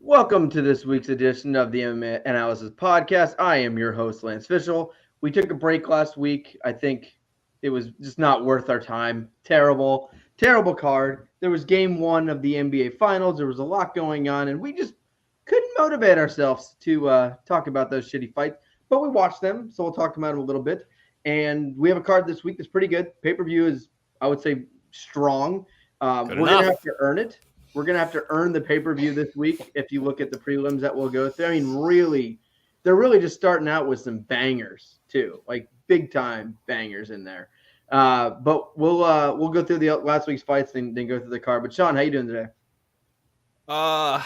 Welcome to this week's edition of the MMA Analysis podcast. I am your host, Lance Fishel. We took a break last week. I think it was just not worth our time. Terrible card. There was game one of the NBA Finals. There was a lot going on, and we just couldn't motivate ourselves to talk about those shitty fights. But we watched them, so we'll talk about them a little bit. And we have a card this week that's pretty good. Pay-per-view is, I would say, strong. We're going to have to earn it. We're going to have to earn the pay-per-view this week if you look at the prelims that we'll go through. I mean, really, they're really just starting out with some bangers, too, like big-time bangers in there. But we'll go through the last week's fights, then go through the card. But, Sean, how you doing today? A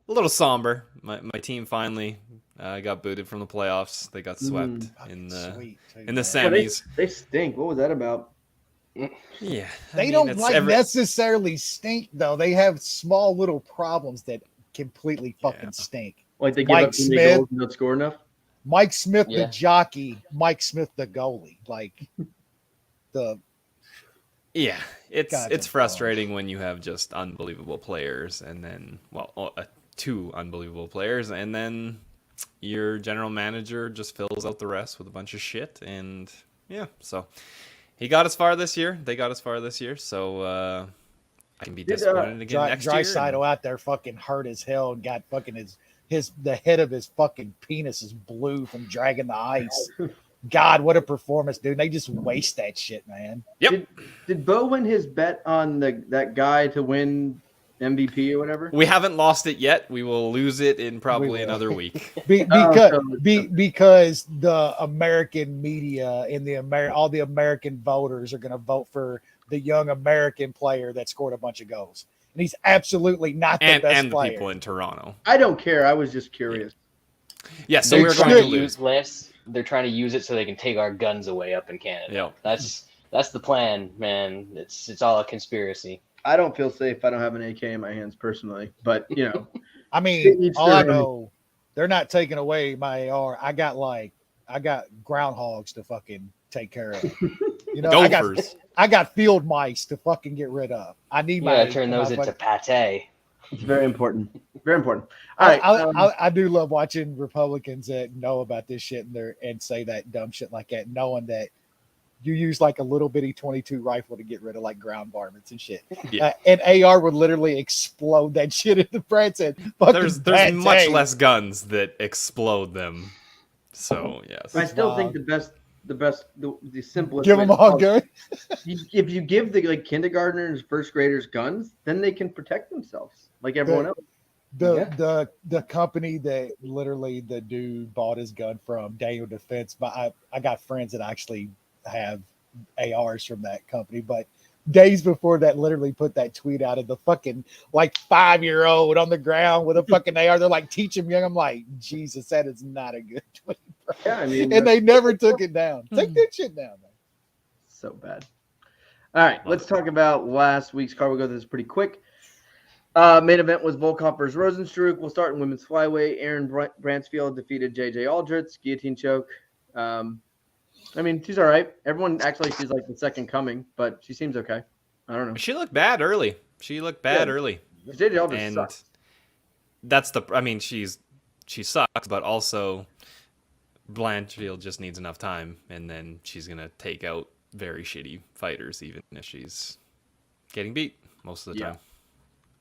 little somber. My team finally got booted from the playoffs. They got swept in the semis. They stink. What was that about? Yeah, they don't necessarily stink though. They have small little problems that completely fucking stink. Like they give up too many goals and don't score enough. Mike Smith, the jockey. Mike Smith, the goalie. Like it's frustrating when you have just unbelievable players, and then two unbelievable players, and then your general manager just fills out the rest with a bunch of shit, and so. He got as far this year. They got as far this year. So I can be disappointed again next year. Draisaitl out there fucking hurt as hell and got fucking the head of his fucking penis is blue from dragging the ice. God, what a performance, dude. They just waste that shit, man. Yep. Did Bo win his bet on that guy to win MVP or whatever? We haven't lost it yet. We will lose it in probably another week. Because the American media and all the American voters are going to vote for the young American player that scored a bunch of goals. And he's absolutely not the best and player. And the people in Toronto. I don't care. I was just curious. Yeah, so we're going to lose. They're trying to use it so they can take our guns away up in Canada. Yeah. That's the plan, man. It's all a conspiracy. I don't feel safe. I don't have an AK in my hands personally, but I mean, all I know, they're not taking away my AR. I got groundhogs to fucking take care of. Gophers. I got field mice to fucking get rid of. I need turn those into pate. It's very important. Very important. All right. I do love watching Republicans that know about this shit and say that dumb shit like that, knowing that you use like a little bitty 22 rifle to get rid of like ground varmints and shit. Yeah. And AR would literally explode that shit in the Brad said. There's much less guns that explode them. So yes. I still think the simplest. Give them all good. If you give the kindergartners, first graders guns, then they can protect themselves like everyone else. The company that literally the dude bought his gun from, Daniel Defense, but I got friends that actually have ARs from that company, but days before that literally put that tweet out of the fucking 5-year-old on the ground with a fucking AR. They're like, teach him young. I'm like, Jesus, that is not a good tweet, bro. Yeah, I mean, and they never took it down. Take that shit down, man. So bad. All right, let's talk about last week's card. We'll go through this pretty quick. Main event was Volkov versus Rozenstruik. We'll start in women's flyweight. Aaron Bransfield defeated JJ Aldrich, guillotine choke. I mean, she's all right. Everyone actually she's like the second coming, but she seems okay. I don't know. She looked bad early. Early. JJ Aldrich sucks. That's she sucks, but also Blanchfield just needs enough time, and then she's gonna take out very shitty fighters, even if she's getting beat most of the time.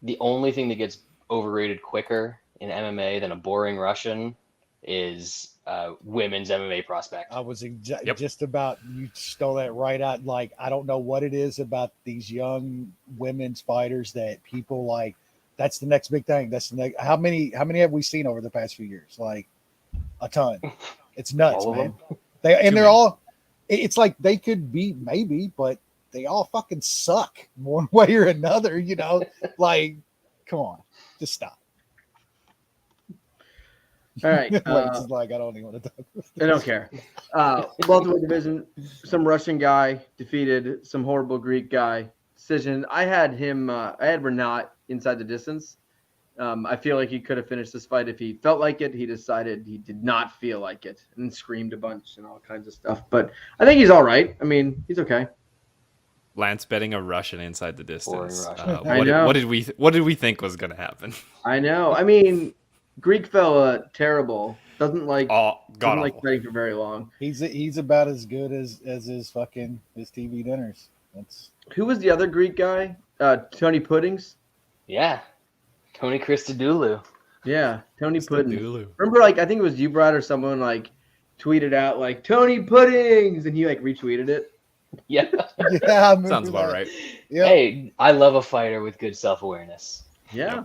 The only thing that gets overrated quicker in MMA than a boring Russian is women's MMA prospect. I was just about, you stole that right out. Like, I don't know what it is about these young women's fighters that people like. That's the next big thing. That's the next. How many have we seen over the past few years? Like a ton. It's nuts, man. They're all. It's like they could be maybe, but they all fucking suck one way or another. Like, come on, just stop. All right. It's like I don't even want to talk. I don't care. Welterweight division, some Russian guy defeated some horrible Greek guy. Decision. I had Renat inside the distance. I feel like he could have finished this fight if he felt like it. He decided he did not feel like it and screamed a bunch and all kinds of stuff. But I think he's all right. I mean, he's okay. Lance betting a Russian inside the distance. What did we think was going to happen? I know. I mean, Greek fella, terrible. Doesn't like fighting for very long. He's about as good as his TV dinners. Who was the other Greek guy? Tony Puddings. Yeah, Tony Christodoulou. Yeah, Tony Puddings. Remember, I think it was you, Brad, or someone tweeted out Tony Puddings, and he retweeted it. Yeah, yeah, sounds about right. Yep. Hey, I love a fighter with good self-awareness. Yeah,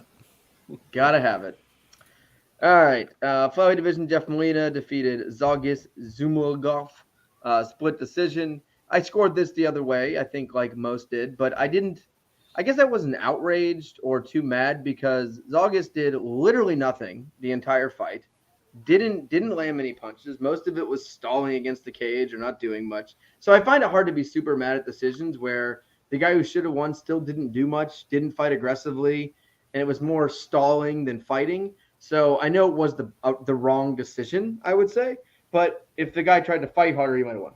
gotta have it. All right, flyweight division. Jeff Molina defeated Zhalgas Zhumagov, split decision. I scored this the other way, I think, like most did, but I didn't. I guess I wasn't outraged or too mad because Zhalgas did literally nothing the entire fight. Didn't land many punches. Most of it was stalling against the cage or not doing much. So I find it hard to be super mad at decisions where the guy who should have won still didn't do much, didn't fight aggressively, and it was more stalling than fighting. So I know it was the wrong decision, I would say. But if the guy tried to fight harder, he might have won.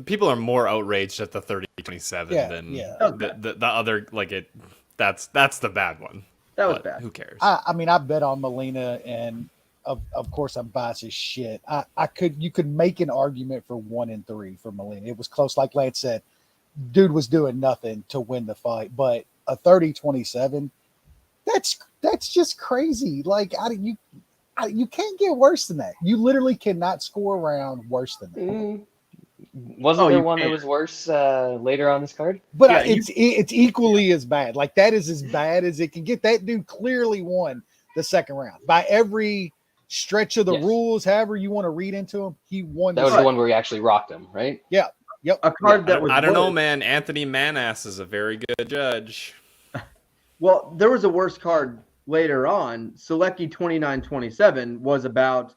People are more outraged at the 30-27 than the other. That's the bad one. That was bad. Who cares? I mean, I bet on Molina, and of course I'm biased as shit. You could make an argument for 1 and 3 for Molina. It was close, like Lance said. Dude was doing nothing to win the fight, but a 30-27. That's just crazy. You can't get worse than that. You literally cannot score a round worse than that. Wasn't there one that was worse later on this card? But it's equally as bad. That is as bad as it can get. That dude clearly won the second round by every stretch of the rules. However you want to read into him, he won. That was the one where he actually rocked him, right? Yeah. Yep. A card that was. I don't know, man. Anthony Manass is a very good judge. Well, there was a worse card later on. Selecki 29-27 was about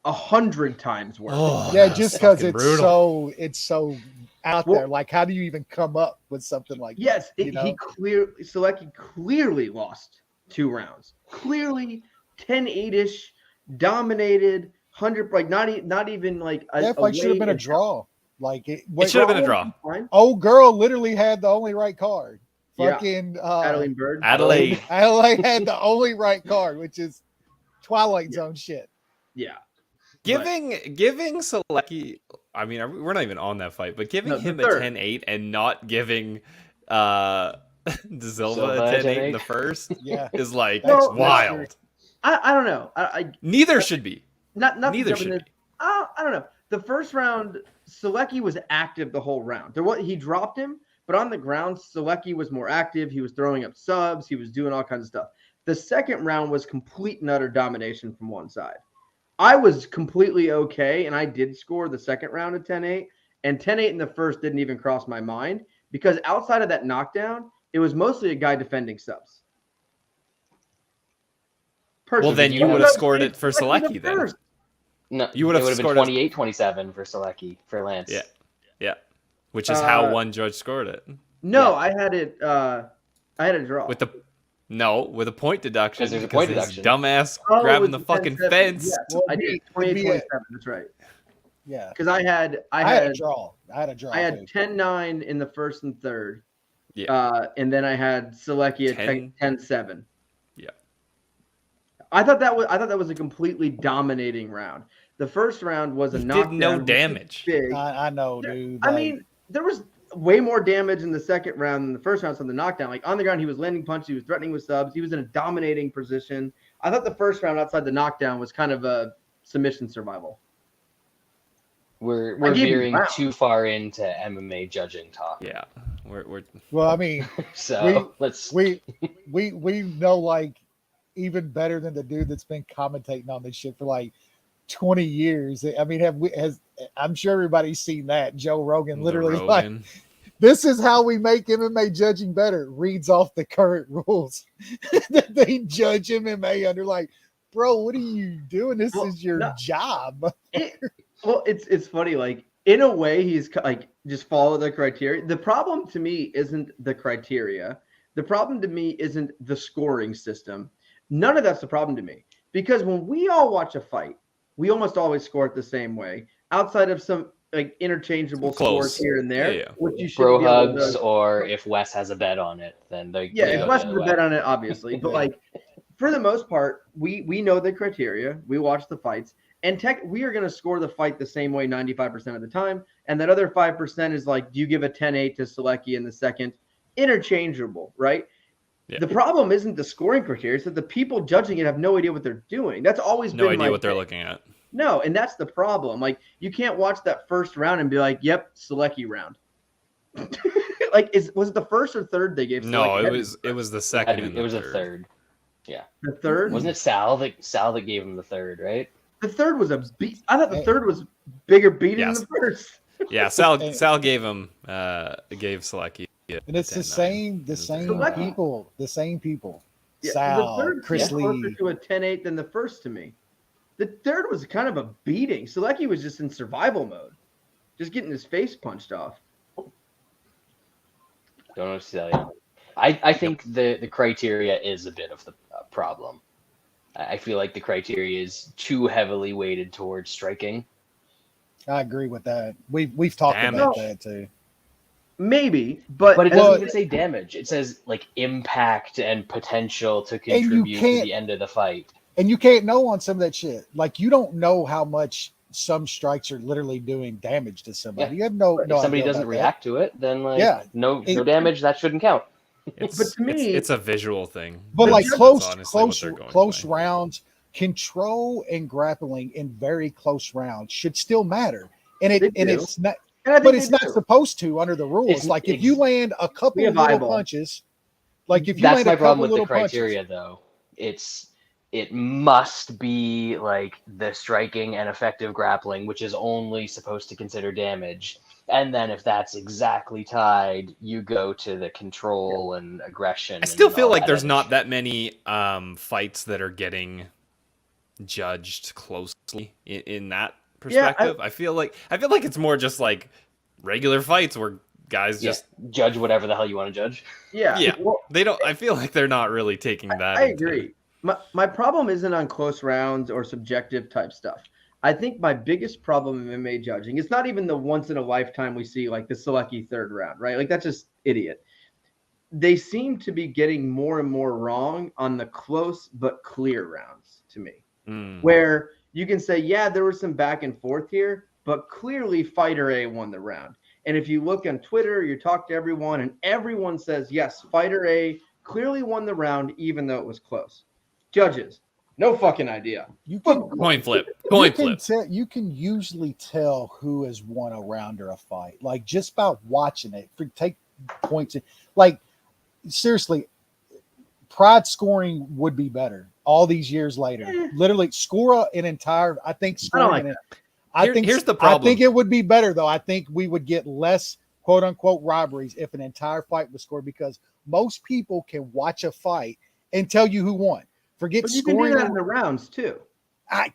100 times worse. Oh, yeah, just because it's so out there. How do you even come up with something like that? Yes, Selecki clearly lost 2 rounds. Clearly 10-8-ish, dominated 100. Not even that fight should have been a draw. It should have been a draw. Old girl literally had the only right card. Fucking Adelaide had the only right card, which is Twilight Zone shit. Yeah. Giving Selecki, I mean, we're not even on that fight, but giving him a 10-8 and not giving De Silva a 10-8 in the first is wild. I don't know. Neither should be. Neither should be. I don't know. The first round, Selecki was active the whole round. He dropped him, but on the ground, Selecki was more active. He was throwing up subs. He was doing all kinds of stuff. The second round was complete and utter domination from one side. I was completely okay, and I did score the second round at 10-8, and 10-8 in the first didn't even cross my mind because outside of that knockdown, it was mostly a guy defending subs. Well, then you would have scored it for Selecki then. No, you would have been 28-27 for Selecki for Lance. Yeah, which is how one judge scored it. No, I had it. I had a draw with a point deduction. Because there's a point deduction. Dumbass grabbing the fucking fence. Yeah, well, I did 28-27. That's right. Yeah, because I had a draw. I had 10-9 in the first and third. Yeah, and then I had Selecki at 10-7. Yeah, I thought that was a completely dominating round. The first round was a knockdown. Did no damage. I know, dude. I mean, there was way more damage in the second round than the first round from the knockdown. On the ground, he was landing punches. He was threatening with subs. He was in a dominating position. I thought the first round outside the knockdown was kind of a submission survival. We're veering too far into MMA judging talk. Yeah, we're. Well, I mean, we know even better than the dude that's been commentating on this shit for 20 years. I mean, I'm sure everybody's seen that. Joe Rogan literally this is how we make MMA judging better. Reads off the current rules that they judge MMA under. Bro, what are you doing? This is your job. It's funny. In a way, he's just follow the criteria. The problem to me isn't the criteria. The problem to me isn't the scoring system. None of that's the problem to me. Because when we all watch a fight, we almost always score it the same way, outside of some like interchangeable Close. scores here and there. Yeah. Which you should Bro be able hugs, to, or if Wes has a bet on it, then they if go Wes the has other a bet way. on it, obviously. But like for the most part, we know the criteria. We watch the fights, and we are going to score the fight the same way 95% of the time. And that other 5% is like, do you give a 10-8 to Selecki in the second? Interchangeable, right? Yeah. The problem isn't the scoring criteria; it's that the people judging it have no idea what they're doing. That's always No been idea my what they're thing. looking at. No, and that's the problem. Like, you can't watch that first round and be like, "Yep, Selecki round." Like, was it the first or third they gave? No, Selecki? it was the second. It was a third. Yeah. The third? Wasn't it Sal that gave him the third, right? The third was a beat. I thought the third was bigger beat than Yes. the first. Yeah, Sal gave Selecki. And it's the same people. The same people. Yeah, Sal, the third Chris seemed closer Lee. to a 10-8 than the first to me. The third was kind of a beating. Selecki was just in survival mode, just getting his face punched off. Don't know what to tell you. I think the criteria is a bit of the problem. I feel like the criteria is too heavily weighted towards striking. I agree with that. We've talked about that too. Maybe, but it doesn't even say damage. It says like impact and potential to contribute to the end of the fight. And you can't know on some of that shit. Like, you don't know how much some strikes are literally doing damage to somebody. Yeah. You have no If somebody doesn't react to it, then no damage, that shouldn't count. But to me, it's a visual thing. But like close by. rounds, control and grappling in very close rounds should still matter. And it's not. But it's not supposed to under the rules. Like, if you land a couple of little punches, like if you that's land my a problem couple with the little criteria, punches, though. It must be like the striking and effective grappling, which is only supposed to consider damage. And then if that's exactly tied, you go to the control and aggression. I still feel like there's not that many fights that are getting judged closely in that perspective. I feel like it's more just like regular fights where guys just judge whatever the hell you want to judge. Yeah. Well, they don't. I feel like they're not really taking that. I agree. My problem isn't on close rounds or subjective type stuff. I think my biggest problem in MMA judging, it's not even the once in a lifetime we see like the Selecki third round, right? Like, that's just idiot. They seem to be getting more and more wrong on the close but clear rounds to me, where you can say, yeah, there was some back and forth here, but clearly fighter A won the round. And if you look on Twitter, you talk to everyone, and everyone says, yes, fighter A clearly won the round, even though it was close. Judges, no fucking idea. You can coin flip. You can usually tell who has won a round or a fight, like just by watching it. Take points, like seriously, pride scoring would be better all these years later. Literally, score an entire. I think scoring. Here's the problem. I think it would be better though. I think we would get less quote unquote robberies if an entire fight was scored, because most people can watch a fight and tell you who won. Forget scoring. You can do that in the rounds too.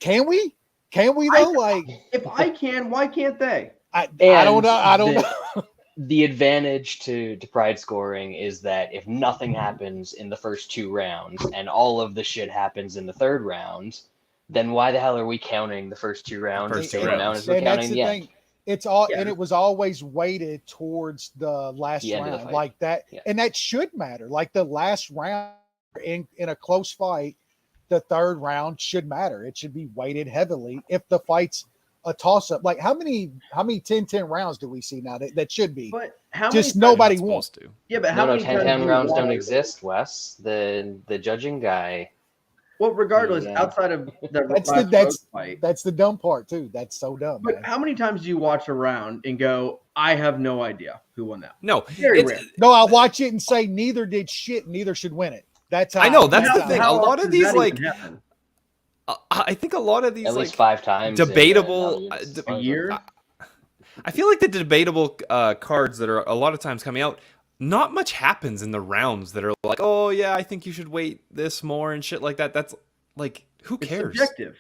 Can we? Can we though? If I can, why can't they? I don't know. I don't know. The advantage to pride scoring is that if nothing happens in the first two rounds and all of the shit happens in the third round, then why the hell are we counting the first two rounds? First two rounds. As we're counting the end? It's all, and it was always weighted towards the last round, like that, and that should matter. Like the last round in a close fight, the third round should matter. It should be weighted heavily if the fight's a toss up. Like how many 10-10 rounds do we see now? That should be. But how just many nobody wants to. Yeah, but how many 10-10 rounds don't exist, Wes. The judging guy. Well, regardless, outside of that's the dumb part too. That's so dumb. But how many times do you watch a round and go, I have no idea who won that? No, very rare. No, I watch it and say neither did shit. Neither should win it. That's how I know. That's the thing. A lot of these I think a lot of these at least 5 times debatable a year. I feel like the debatable cards that are a lot of times coming out, not much happens in the rounds that are like, oh yeah, I think you should weight this more and shit like that. That's like, who cares? It's subjective.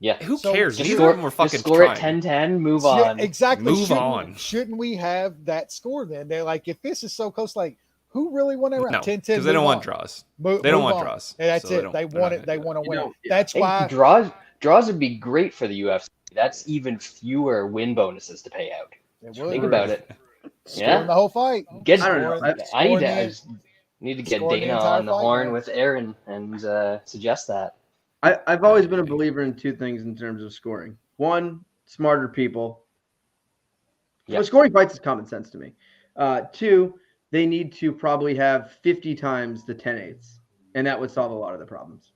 Yeah. Who cares? Just Neither of them were fucking score trying. At 10-10, move on. Exactly. Move on. Shouldn't we have that score then? They're like, if this is so close, like, who really won that round? No, 10-10. Because they don't want draws. They don't want draws. And that's it. They want it. They want to win. That's why draws would be great for the UFC That's even fewer win bonuses to pay out. Think about it. Scoring the whole fight. Get, I don't know. I need to get Dana on the horn with Aaron and suggest that. I've always been a believer in two things in terms of scoring. One, smarter people. Yeah. Well, scoring fights is common sense to me. Two, they need to probably have 50 times the 10-8s, and that would solve a lot of the problems.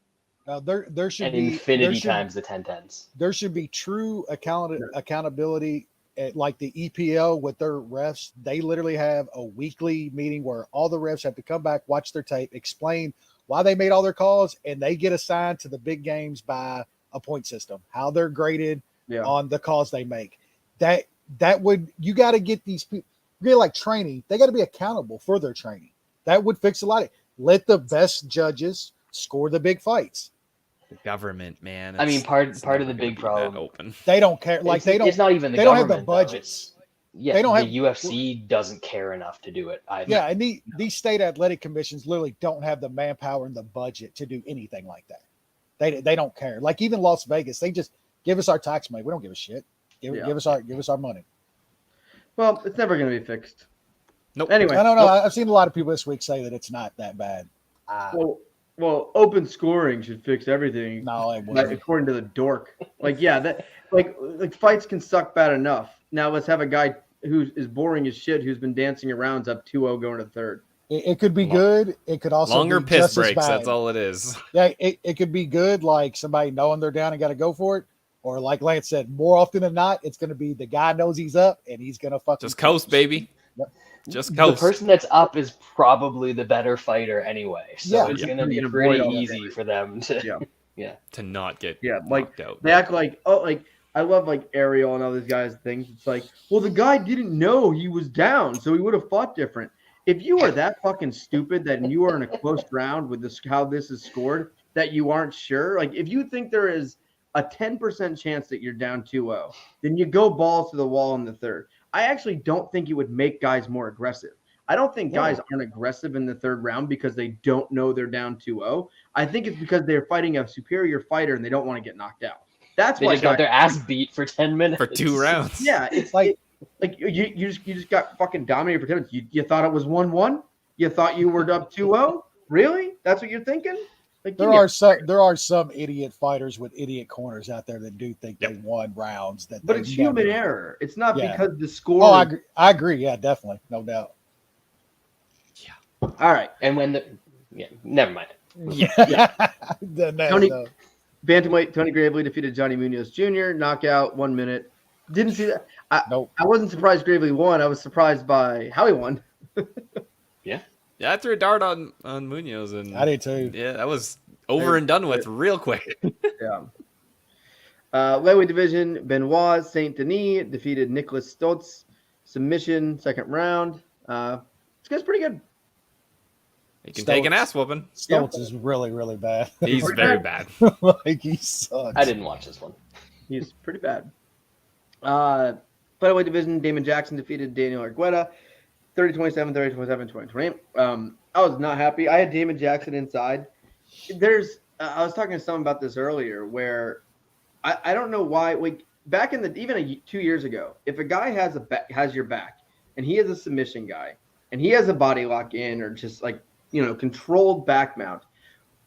There should be infinity times the 10-10s. There should be true accountability at, like the EPL with their refs. They literally have a weekly meeting where all the refs have to come back, watch their tape, explain why they made all their calls, and they get assigned to the big games by a point system, how they're graded on the calls they make. That would, you got to get these people, really like training, they got to be accountable for their training. That would fix a lot. Let the best judges score the big fights. The government, man. I mean, part of the big problem. Open. They don't care. Like they don't. It's not even the they don't government. Have the budgets. Yeah, they don't the UFC doesn't care enough to do it either. Yeah, and these state athletic commissions literally don't have the manpower and the budget to do anything like that. They don't care. Like even Las Vegas, they just give us our tax money. We don't give a shit. Give us our money. Well, it's never going to be fixed. Nope. Anyway, I don't know. I've seen a lot of people this week say that it's not that bad. Well, open scoring should fix everything. No, it wouldn't. According to the dork. Like fights can suck bad enough. Now let's have a guy who is boring as shit who's been dancing around up 2-0 going to third. It could be good. It could also longer be piss just breaks. as bad. That's all it is. Yeah, it could be good, like somebody knowing they're down and got to go for it, or like Lance said, more often than not, it's going to be the guy knows he's up and he's going to fucking just coast, baby. Yep. Just coast. The person that's up is probably the better fighter anyway, so it's going to be pretty easy for them to to not get like out. They act like I love like Ariel and all these guys things. It's like, well, the guy didn't know he was down, so he would have fought different. If you are that fucking stupid that you are in a close round with this, how this is scored, that you aren't sure, like if you think there is a 10% chance that you're down 2-0, then you go balls to the wall in the third. I actually don't think it would make guys more aggressive. I don't think guys aren't aggressive in the third round because they don't know they're down 2-0. I think it's because they're fighting a superior fighter and they don't want to get knocked out. That's why they just got their ass beat for 10 minutes. For 2 rounds. Yeah, it's like you just got fucking dominated for 10 minutes. You thought it was 1-1? You thought you were up 2-0? Really? That's what you're thinking? Like, there are some idiot fighters with idiot corners out there that do think they won rounds. But it's human error. It's not because the score. Oh, I agree. Yeah, definitely, no doubt. Yeah. All right. And when never mind. Yeah. Bantamweight Tony Gravely defeated Johnny Munoz Jr. Knockout, 1 minute. Didn't see that. I wasn't surprised Gravely won. I was surprised by how he won. Yeah, I threw a dart on Munoz, and I did too. Yeah, that was over and done with real quick. Yeah. Lightweight division, Benoit Saint Denis defeated Nicholas Stoltz. Submission, second round. This guy's pretty good. He can take an ass whooping. Stoltz is really, really bad. He's very bad. Like he sucks. I didn't watch this one. He's pretty bad. Flyweight division, Damon Jackson defeated Daniel Argueta. 30-27, 30-27, 20-28. I was not happy. I had Damon Jackson inside. I was talking to someone about this earlier where I don't know why. Like back in even 2 years ago, if a guy has your back and he is a submission guy and he has a body lock in or just like, controlled back mount,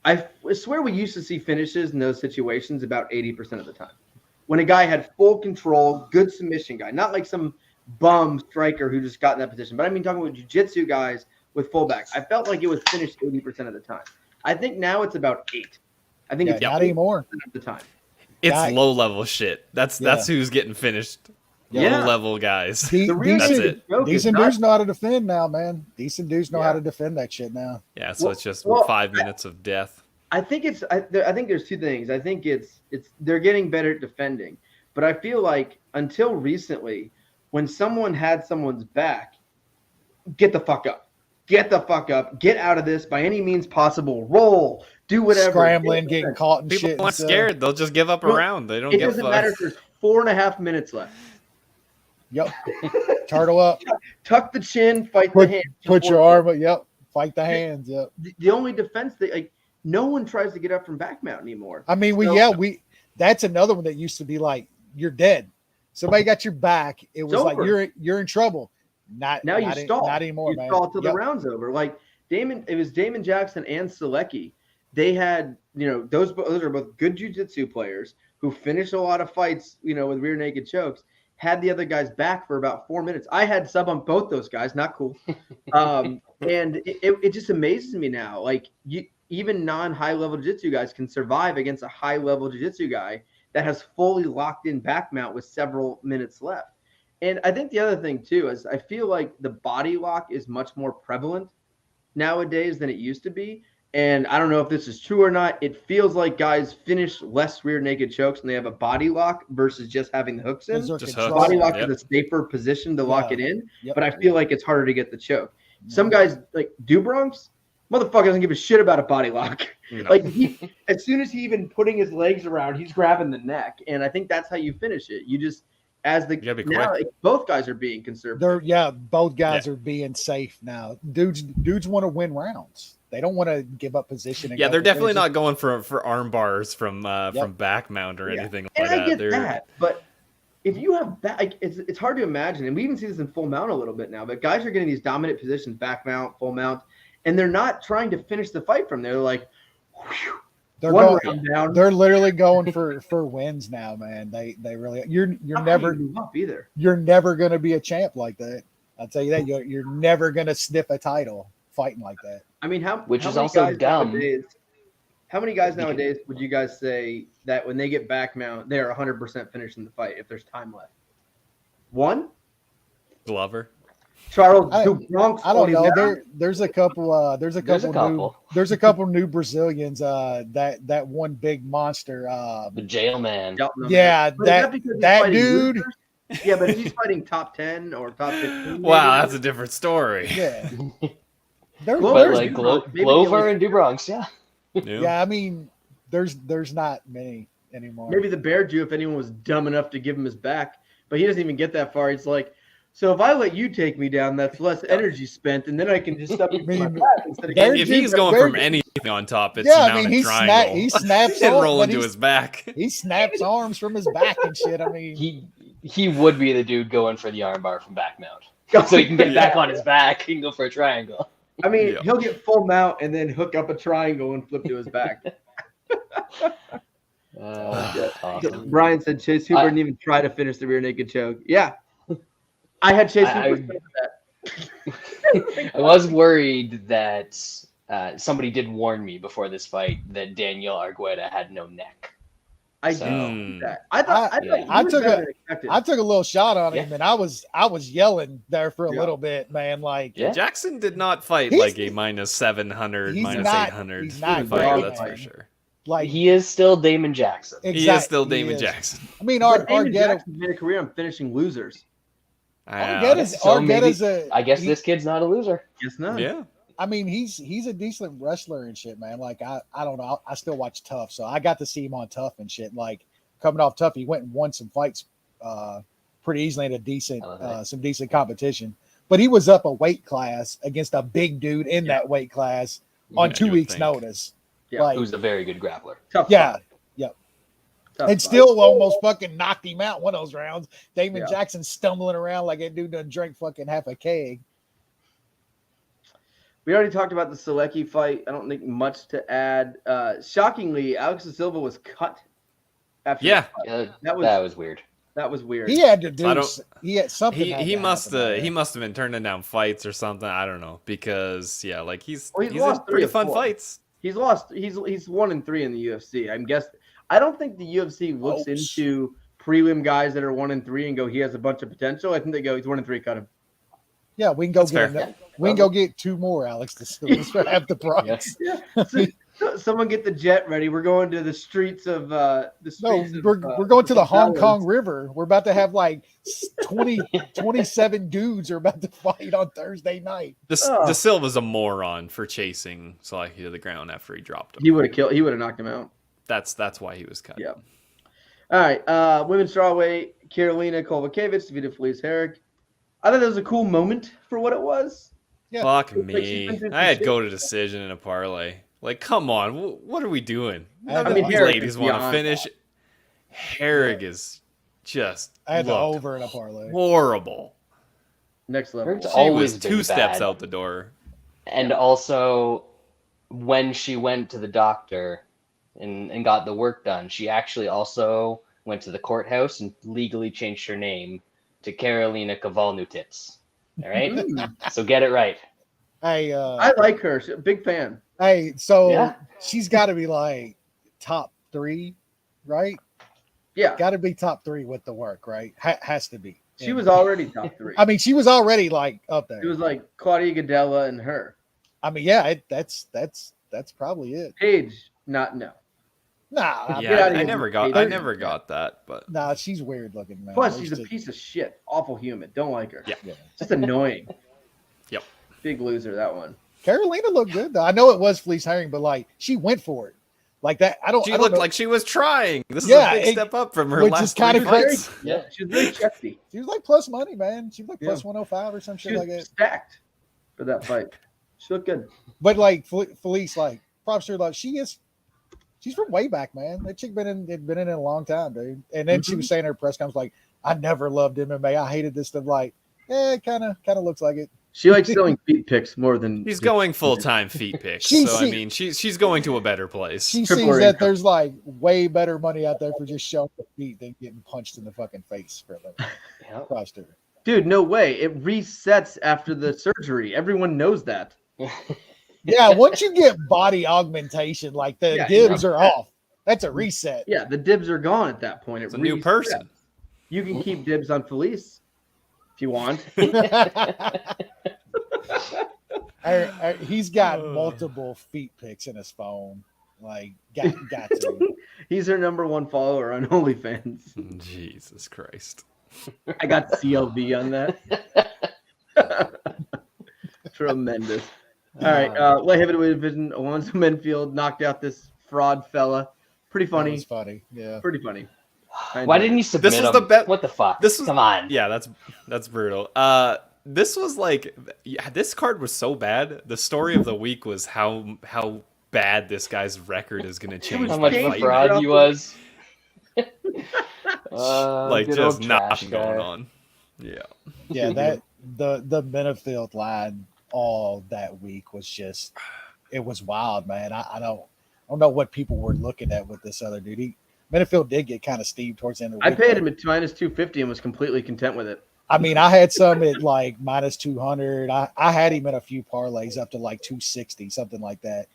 I swear we used to see finishes in those situations about 80% of the time. When a guy had full control, good submission guy, not like some bum striker who just got in that position. But I mean, talking about jiu-jitsu guys with fullback, I felt like it was finished 80% of the time. I think now it's about 8. I think it's not anymore of the time. It's low-level shit. That's who's getting finished. Low-level guys. That's it. Decent dudes know how to defend now, man. Decent dudes know how to defend that shit now. Yeah, so it's just 5 minutes of death. I think I think there's two things. I think it's they're getting better at defending, but I feel like until recently, when someone had someone's back, get the fuck up. Get the fuck up. Get out of this by any means possible. Roll. Do whatever. Scrambling, getting caught and shit. People aren't scared. They'll just give up a round. They don't give a fuck. It doesn't matter if there's 4.5 minutes left. Yep. Turtle up. Tuck the chin. Fight the hands. Put your arm up. Yep. Fight the hands. Yep. The only defense that no one tries to get up from back mount anymore. I mean, that's another one that used to be like you're dead. Somebody got your back. It was like over. you're in trouble. Not stall. Not anymore, you man. stall till the round's over. Like it was Damon Jackson and Selecki. They had, those are both good jiu-jitsu players who finished a lot of fights, with rear naked chokes, had the other guys back for about 4 minutes. I had sub on both those guys, not cool. And it just amazes me now. Like even non-high level jiu-jitsu guys can survive against a high level jiu-jitsu guy that has fully locked in back mount with several minutes left. And I think the other thing too is I feel like the body lock is much more prevalent nowadays than it used to be. And I don't know if this is true or not. It feels like guys finish less rear naked chokes when they have a body lock versus just having the hooks in. Just body lock is a safer position to lock it in, but I feel like it's harder to get the choke. Some guys like Dubronx, motherfucker doesn't give a shit about a body lock. No. Like as soon as he even putting his legs around, he's grabbing the neck, and I think that's how you finish it. You just both guys are being conservative. Both guys are being safe now. Dudes want to win rounds. They don't want to give up position. Yeah, they're definitely not going for arm bars from back mount or anything like that. I get that, but if you have back, it's hard to imagine, and we even see this in full mount a little bit now. But guys are getting these dominant positions, back mount, full mount, and they're not trying to finish the fight from there. They're like, whew, they're literally going for wins now, man. They really you're never going to be a champ like that. I'll tell you that you're never going to sniff a title fighting like that. I mean, how is many also guys dumb. How many guys nowadays would you guys say that when they get back mount, they are 100% finishing the fight if there's time left? One? Glover. Charles Dubronx. I don't know. There's a couple. There's a couple new Brazilians. That one big monster. The jail man. Yeah, that dude. Losers? Yeah, but if he's fighting top 10 or top 15. Wow, that's a different story. Yeah. Glover and Dubronx, yeah. Yeah, I mean, there's not many anymore. Maybe the Bear Jew, if anyone was dumb enough to give him his back, but he doesn't even get that far. He's like, so if I let you take me down, that's less energy spent, and then I can just step into my back instead of if he's going from anything on top, it's mounted triangle. He snaps and roll into his back. He snaps arms from his back and shit. I mean, he would be the dude going for the armbar from back mount, so he can get back on his back. He can go for a triangle. I mean, he'll get full mount and then hook up a triangle and flip to his back. Awesome. Brian said Chase Hooper didn't even try to finish the rear naked choke. Yeah. I had Chase Hooper say that. I was worried that somebody did warn me before this fight that Daniel Argueta had no neck. I knew that. I took a little shot on him, and I was yelling there for a little bit, man. Like Jackson did not fight like a minus 700, minus 800 fighter, that's for sure. Like he is still Damon Jackson. Exactly, he is still Damon Jackson. I mean, Damon Jackson made a career on finishing losers. Arquetta's I guess this kid's not a loser. Guess not. Yeah. I mean, he's a decent wrestler and shit, man. Like I don't know. I still watch Tough, so I got to see him on Tough and shit. Like coming off Tough, he went and won some fights pretty easily in some decent competition. But he was up a weight class against a big dude in that weight class on 2 weeks' notice. Yeah, like, who's a very good grappler. Tough and still almost fucking knocked him out one of those rounds. Damon Jackson stumbling around like that dude done drank fucking half a keg. We already talked about the Selecki fight. I don't think much to add. Shockingly, Alex da Silva was cut after that was weird. That was weird. He had to do. He had something. He must have been turning down fights or something. I don't know because he's lost in pretty fun fights. He's lost. He's 1-3 in the UFC. I'm guessing. I don't think the UFC looks into prelim guys that are 1-3 and go, he has a bunch of potential. I think they go, he's 1-3, cut him. Yeah, we can go go get 2 more, Alex, to have the price. So, someone get the jet ready. We're going to the streets of we're going to the Hong Kong River. We're about to have like 27 dudes are about to fight on Thursday night. Da Silva's a moron for chasing Selecki to the ground after he dropped him. He would have knocked him out. That's why he was cut. Yeah. All right. Women's strawweight, Karolina Kowalkiewicz defeated Felice Herrig. I thought that was a cool moment for what it was. Yeah. Fuck me. I had go to decision in a parlay. Like, come on. What are we doing? None of these ladies want to finish. Herrig is just I had the looked over in a parlay. horrible. Next level. It's She always was been 2 steps bad. out the door. And also, when she went to the doctor and got the work done, she actually also went to the courthouse and legally changed her name to Karolina Kowalniewicz. All right? So get it right. Hey, I like her. She's a big fan. hey, so Yeah. she's got to be like top 3, right? Yeah. Got to be top 3 with the work, right? Has to be. She was already top 3. I mean, she was already like up there. It was like Claudia Gadella and her. I mean, yeah, that's probably it. Paige, not no. Nah, Get out of I here. never got that, but nah, she's weird looking, man. Plus, There's she's a just- piece of shit. Awful human. Don't like her. Yeah. Yeah. Just annoying. Yep. Big loser, that one. Carolina looked good though. I know it was fleece hiring, but like she went for it. Like that, I don't. she I don't looked know. like she was trying. This is Yeah, a big it- step up from her which is last kinda 3 crazy. fights. Yeah, she was very chesty. She was like plus money, man. She was like Yeah. plus 105 or some She shit was like that. stacked for that fight. She looked good. But like Felice, like props to her. Like she's from way back, man. That chick been in it a long time, dude. And then she was saying in her press conference, like, I never loved MMA. I hated this stuff. Like, it kind of looks like it. She likes selling feet pics more than He's going full-time feet picks. She- So, she- I mean, she's going to a better place. She Triple sees her that income. there's like way better money out there for just showing the feet than getting punched in the fucking face for a living. Yep. Props to her. Dude, no way. It resets after the surgery. Everyone knows that. Yeah, once you get body augmentation, like the Yeah, dibs are off. That's a reset. Yeah, the dibs are gone at that point. It's a new person. You can keep dibs on Felice if you want. He's got multiple feet pics in his phone. Like, got to. He's her number 1 follower on OnlyFans. Jesus Christ. I got CLV on that. Tremendous. All right, light heavyweight division. Alonzo Menfield knocked out this fraud fella. Pretty funny. That was funny. Yeah. Pretty funny. Why didn't you submit This was them? the bet- What the fuck? this was- Come on. Yeah, that's brutal. This was like, yeah, this card was so bad. The story of the week was how bad this guy's record is going to change. How by much of a fight. fraud he was. Like Good just old nothing trash guy. going on. Yeah. Yeah, that the Benefield line all that week was just it was wild, man. I don't know what people were looking at with this other dude. Benefield did get kind of steep towards the end of the I week. paid him at minus 250 and was completely content with it. I mean, I had some at like minus 200. I had him in a few parlays up to like 260, something like that.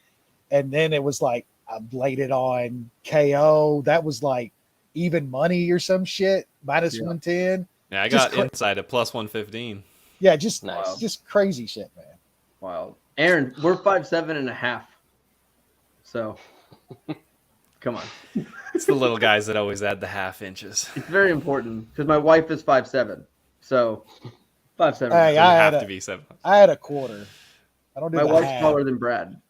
And then it was like I laid it on KO. That was like even money or some shit, minus Yeah. 110. Yeah, I Just got inside at plus 115. Yeah, just Nice. just crazy shit, man. Wow. Aaron, we're 5'7.5". So come on. It's the little guys that always add the half inches. It's very important because my wife is 5'7". So 5'7". Hey, You I have had to a- be 7. I had a quarter. I don't do My the wife's half. taller than Brad.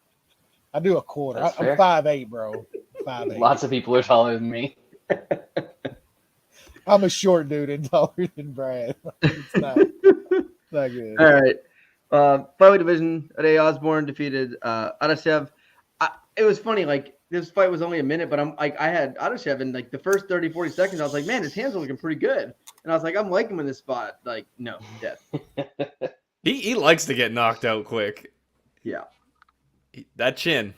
I do a quarter. That's I'm fair. 5'8", bro. 5'8". Lots of people are taller than me. I'm a short dude and taller than Brad. It's not good. All right. Flyweight division, Ray Osborne defeated Adashev. It was funny, like this fight was only a minute, but I'm like I had Adashev in like the first 30, 40 seconds. I was like, man, his hands are looking pretty good. And I was like, I'm liking him in this spot. Like, no, dead. He likes to get knocked out quick. Yeah. That chin.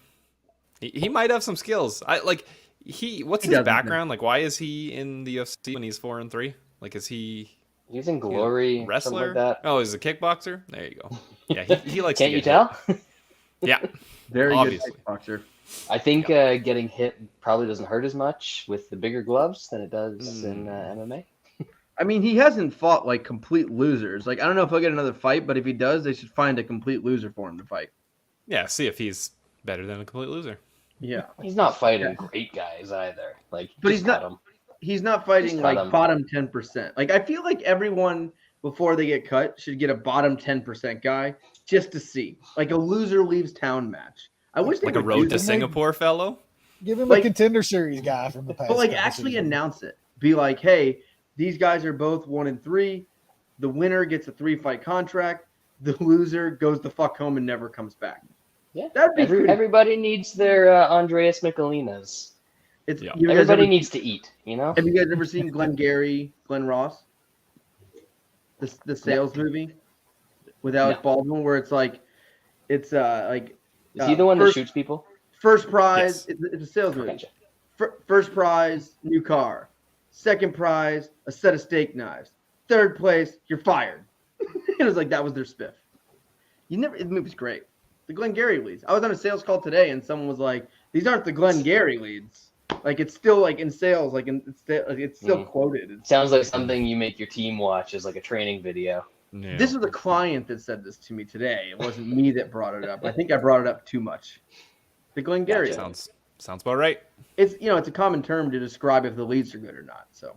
He might have some skills. What's He his doesn't. background? Like, why is he in the UFC when he's 4-3? Like, is he He's in Glory, something wrestler? like that. Oh, he's a kickboxer. There you go. Yeah, he likes. Can't to you get tell? hit. Yeah, Very Obviously. good boxer. I think getting hit probably doesn't hurt as much with the bigger gloves than it does in MMA. I mean, he hasn't fought like complete losers. Like, I don't know if he'll get another fight, but if he does, they should find a complete loser for him to fight. yeah. See if he's better than a complete loser. Yeah. He's not fighting great guys either. Like, But just he's not- cut him. He's not fighting Just cut like him. bottom 10%. Like, I feel like everyone before they get cut should get a bottom 10% guy just to see. Like a loser leaves town match. I wish they Like a would road do to that. Singapore fellow. Give him Like- a contender series guy from the past. But like couple actually seasons. announce it. Be like, hey, these guys are both 1-3. The winner gets a 3-fight contract. The loser goes the fuck home and never comes back. Yeah. That'd be pretty. Everybody needs their Andreas Michelinas. It's Yeah. Everybody needs to eat, you know? Have you guys ever seen Glenn Ross? The sales movie with Alec Baldwin, where it's is he the one that shoots people? First prize, Yes. it's a sales movie. Gotcha. First prize, new car. Second prize, a set of steak knives. Third place, you're fired. It was like that was their spiff. The movie's great. The Glengarry leads. I was on a sales call today, and someone was like, "These aren't the Glengarry leads." Like it's still like in sales, it's still quoted. Sounds like something you make your team watch as like a training video. Yeah. This was a client that said this to me today. It wasn't me that brought it up. I think I brought it up too much. The Glengarry. Sounds about right. It's it's a common term to describe if the leads are good or not. So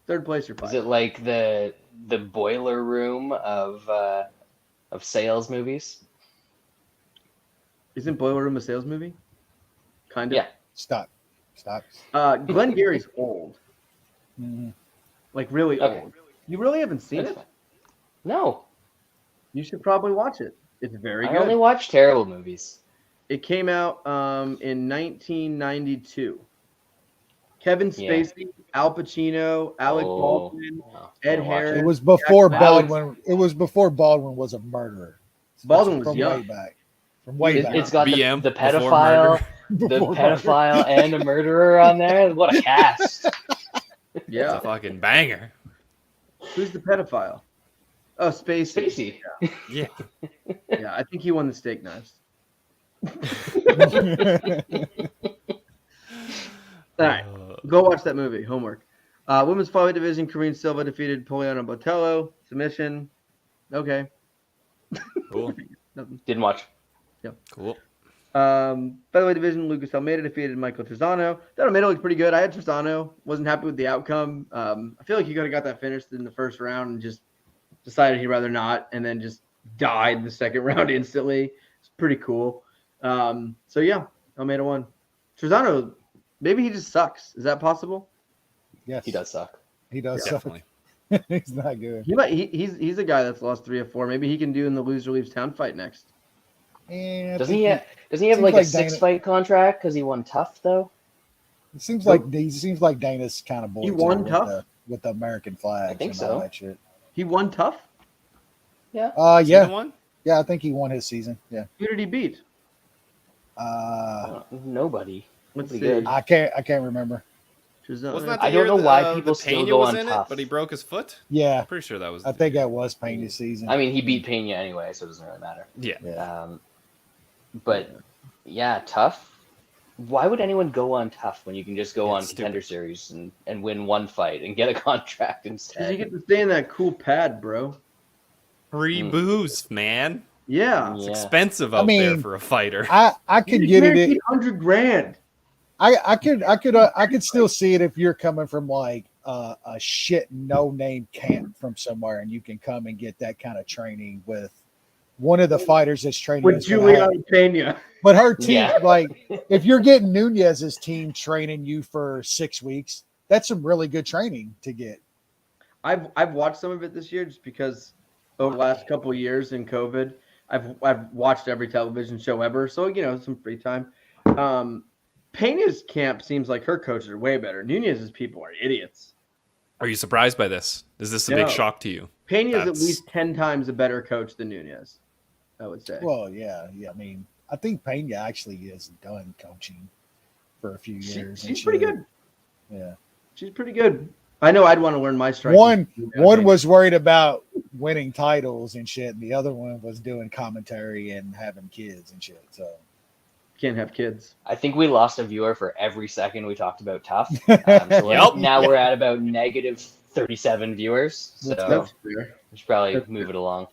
third place you're fired. Is it like the boiler room of sales movies? Isn't Boiler Room a sales movie? Kind of. Yeah. Stop. Glengarry's old. Mhm. Like really old. You really haven't seen it? No. You should probably watch it. It's very good. I only watch terrible movies. It came out in 1992. Kevin Spacey, Al Pacino, Alec Baldwin, Ed Harris. It was before Jack Baldwin. It was before Baldwin was a murderer. Baldwin was from young. way back. From way back. It's got BM the before pedophile, murder. the pedophile and a murderer on there. What a cast! It's Yeah. a fucking banger. Who's the pedophile? Oh, Spacey. Spacey. Yeah. Yeah, I think he won the steak knives. All right, go watch that movie. Homework. Women's flyweight division: Karine Silva defeated Poliana Botello. Submission. Okay. Cool. Nothing. Didn't watch. Cool. Featherweight division: Lucas Almeida defeated Michael Trezano. That Almeida looked pretty good. I had Trezano. Wasn't happy with the outcome. I feel like he could have got that finished in the first round and just decided he'd rather not, and then just died in the second round instantly. It's pretty cool. So yeah, Almeida won. Trezano, maybe he just sucks. Is that possible? Yes, He does suck. He does. Definitely. He's not good. He's a guy that's lost 3 or 4. Maybe he can do in the loser leaves town fight next. And Doesn't he have seems like a like 6-fight contract because he won tough though? It seems like Dana's kind of boy. He won tough? with the American flags. I think and all so. that shit. He won tough. Yeah. Yeah, Season 1? yeah. I think he won his season. Yeah. Who did he beat? Nobody. Let's Pretty see. good. I can't remember. Trezano. Wasn't that I the don't year know why the people still Pena go was on in tough. it, but he broke his foot? Yeah, Pretty sure that was. I think that was Pena's season. I mean, he beat Pena anyway, so it doesn't really matter. Yeah. Yeah. But yeah, tough. Why would anyone go on tough when you can just go on It's Contender Series and win one fight and get a contract Because you instead? get to stay in that cool pad, bro. Free booze, man. Yeah. It's Yeah. expensive out there for a fighter. I could get it. $100,000. I could still see it if you're coming from like a shit no name camp from somewhere, and you can come and get that kind of training with one of the fighters that's training With that's gonna have- Juliana Pena. But her team, Yeah. like, if you're getting Nunez's team training you for 6 weeks, that's some really good training to get. I've watched some of it this year just because over the last couple of years in COVID, I've watched every television show ever. So, some free time. Pena's camp seems like her coaches are way better. Nunez's people are idiots. Are you surprised by this? Is this a No. big shock to you? Pena's at That's- least 10 times a better coach than Nunez, I would say. Well, yeah. I mean, I think Pena actually has done coaching for a few years. and She's pretty shit. good. Yeah. She's pretty good. I know I'd want to learn my striking. One was worried about winning titles and shit, and the other one was doing commentary and having kids and shit. So Can't have kids. I think we lost a viewer for every second we talked about tough. Yep. Now we're at about negative 37 viewers. So That's fair. we should probably move it along.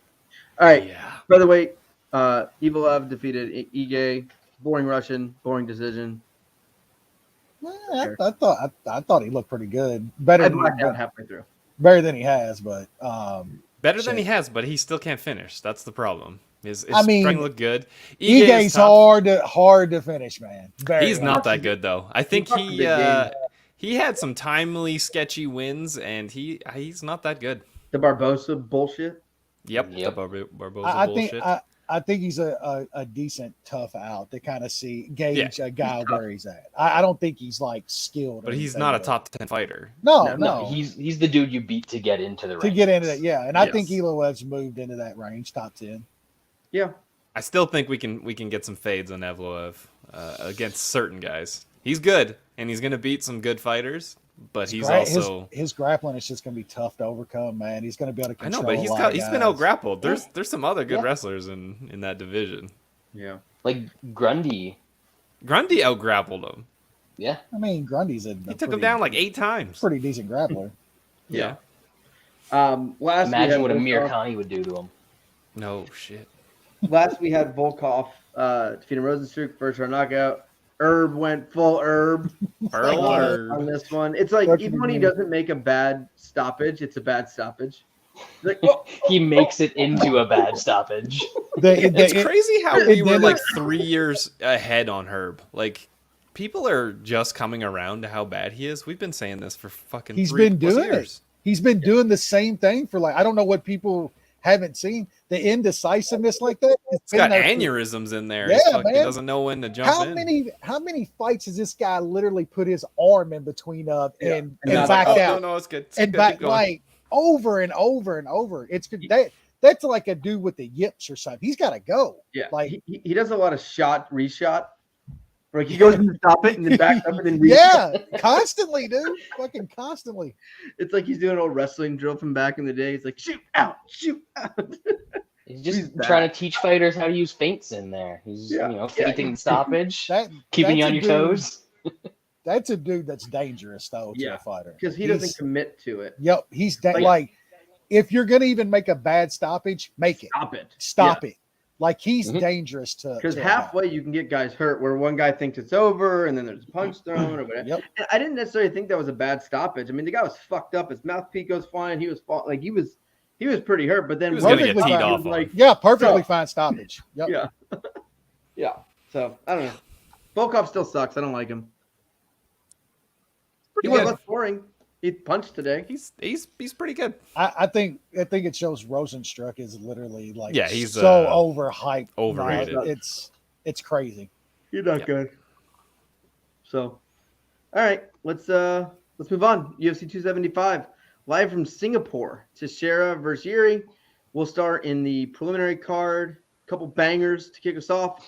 All right. Yeah. Featherweight, Evil defeated Ige. Boring Russian, boring decision. I thought he looked pretty good. I Better blacked out halfway through. than he has, but Better than Shit. he has, but he still can't finish. That's the problem. His I mean, strength looked good. Ige's hard to finish, man. He's not that good though. I think fucked a big game. he had some timely, sketchy wins, and he's not that good. The Barbosa bullshit. Yep. Yep. The Barbosa I bullshit. I think he's a decent tough out to kind of gauge a guy where he's at. I don't think he's like skilled. But he's not a top 10 fighter. No. He's the dude you beat to get into the range. To get into that, yeah. And I think Evloev's moved into that range, top 10. Yeah. I still think we can get some fades on Evloev against certain guys. He's good, and he's going to beat some good fighters, but he's also... His grappling is just going to be tough to overcome, man. He's going to be able to control I know, but he's been out-grappled. There's some other good wrestlers in that division. Yeah. Like Grundy. Grundy out-grappled him. Yeah. I mean, Grundy's he took him down like 8 times. Pretty decent grappler. Yeah. Imagine what Amir Khani would do to him. No shit. Last we had Volkov defeating Rozenstruik, first round knockout. Herb went full herb on this one. It's like even when he doesn't make a bad stoppage, it's a bad stoppage. Like, he makes it into a bad stoppage. It's crazy how we were like 3 years ahead on Herb. Like people are just coming around to how bad he is. We've been saying this for fucking 3 years. He's been doing the same thing for like I don't know what people haven't seen. The indecisiveness like that. It's got aneurysms in there. Yeah, he doesn't know when to jump in. How many fights has this guy literally put his arm in between and backed out? No, it's good. And back like over and over and over. It's good. That's like a dude with the yips or something. He's got to go. Yeah, like he does a lot of reshot. Like he goes to stop it and then backs up and then constantly, dude. Fucking constantly. It's like he's doing an old wrestling drill from back in the day. He's like, shoot out. He's just trying to teach fighters how to use feints in there. He's feinting stoppage, keeping you on your toes. That's a dude that's dangerous though to a fighter. Because he doesn't commit to it. Yep. He's like if you're gonna even make a bad stoppage, make it. Stop it. Like he's dangerous to because halfway you can get guys hurt where one guy thinks it's over and then there's a punch thrown or whatever. Yep. And I didn't necessarily think that was a bad stoppage. I mean, the guy was fucked up. His mouthpiece goes flying. He was pretty hurt. But then perfectly fine stoppage. Yep. Yeah. Yeah. So I don't know. Volkov still sucks. I don't like him. He was less boring. He punched today. He's pretty good. I think it shows Rozenstruik is literally like he's so overhyped. Overrated. It's crazy. He's not good. So all right, let's move on. UFC 275. Live from Singapore. Teixeira versus Yuri. We'll start in the preliminary card. A couple bangers to kick us off.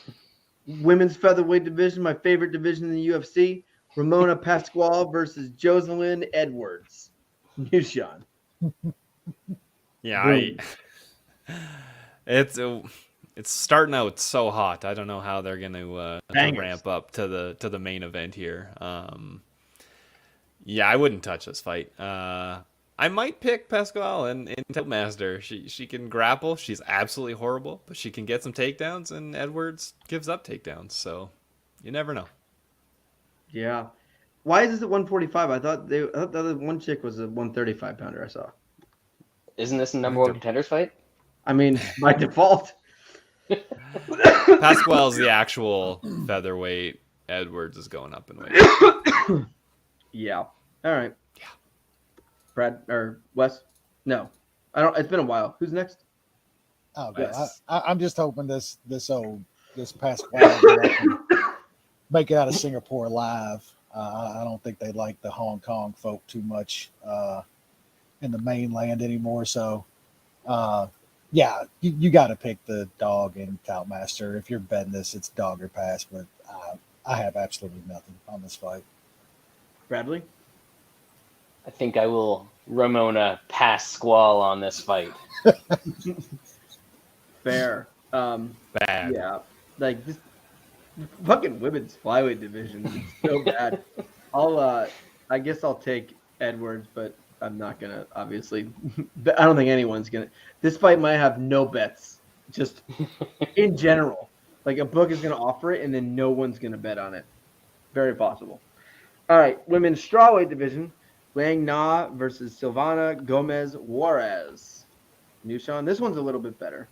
Women's featherweight division, my favorite division in the UFC. Ramona Pascual versus Jocelyn Edwards. Nushan. Yeah, it's starting out so hot. I don't know how they're going to ramp up to the main event here. I wouldn't touch this fight. I might pick Pascual in Master. She can grapple. She's absolutely horrible, but she can get some takedowns, and Edwards gives up takedowns. So you never know. Yeah. Why is this at 145? I thought the other one chick was a 135 pounder I saw. Isn't this a number one contenders fight? I mean, by default. Pascual's the actual featherweight. Edwards is going up in weight. Yeah. All right. Yeah. Brad or Wes? No. I don't. It's been a while. Who's next? Oh, God. I'm just hoping this Pascual make it out of Singapore live. I don't think they like the Hong Kong folk too much in the mainland anymore. So, you got to pick the dog in Toutmaster. If you're betting this, it's dog or pass. But I have absolutely nothing on this fight. Bradley? I think I will Ramona Pascual on this fight. Fair. Bad. Yeah. Like this fucking women's flyweight division is so bad. I guess I'll take Edwards, but I'm not gonna obviously. I don't think anyone's gonna. This fight might have no bets, just in general. Like a book is gonna offer it, and then no one's gonna bet on it. Very possible. All right, women's strawweight division: Wang Na versus Silvana Gomez Juárez. Nushan, this one's a little bit better.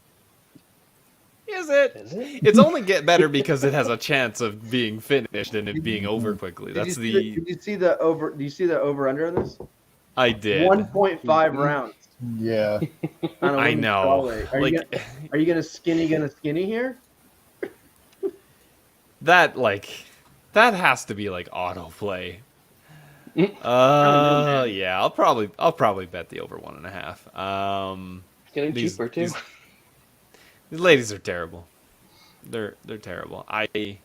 Is it? It's only get better because it has a chance of being finished and it being over quickly. Did you see the over? Do you see the over under on this? I did. 1.5 rounds. Yeah. I know. Are you gonna skinny here? That has to be like autoplay. Yeah, I'll probably bet the over 1.5. Getting cheaper too. These ladies are terrible. They're terrible. I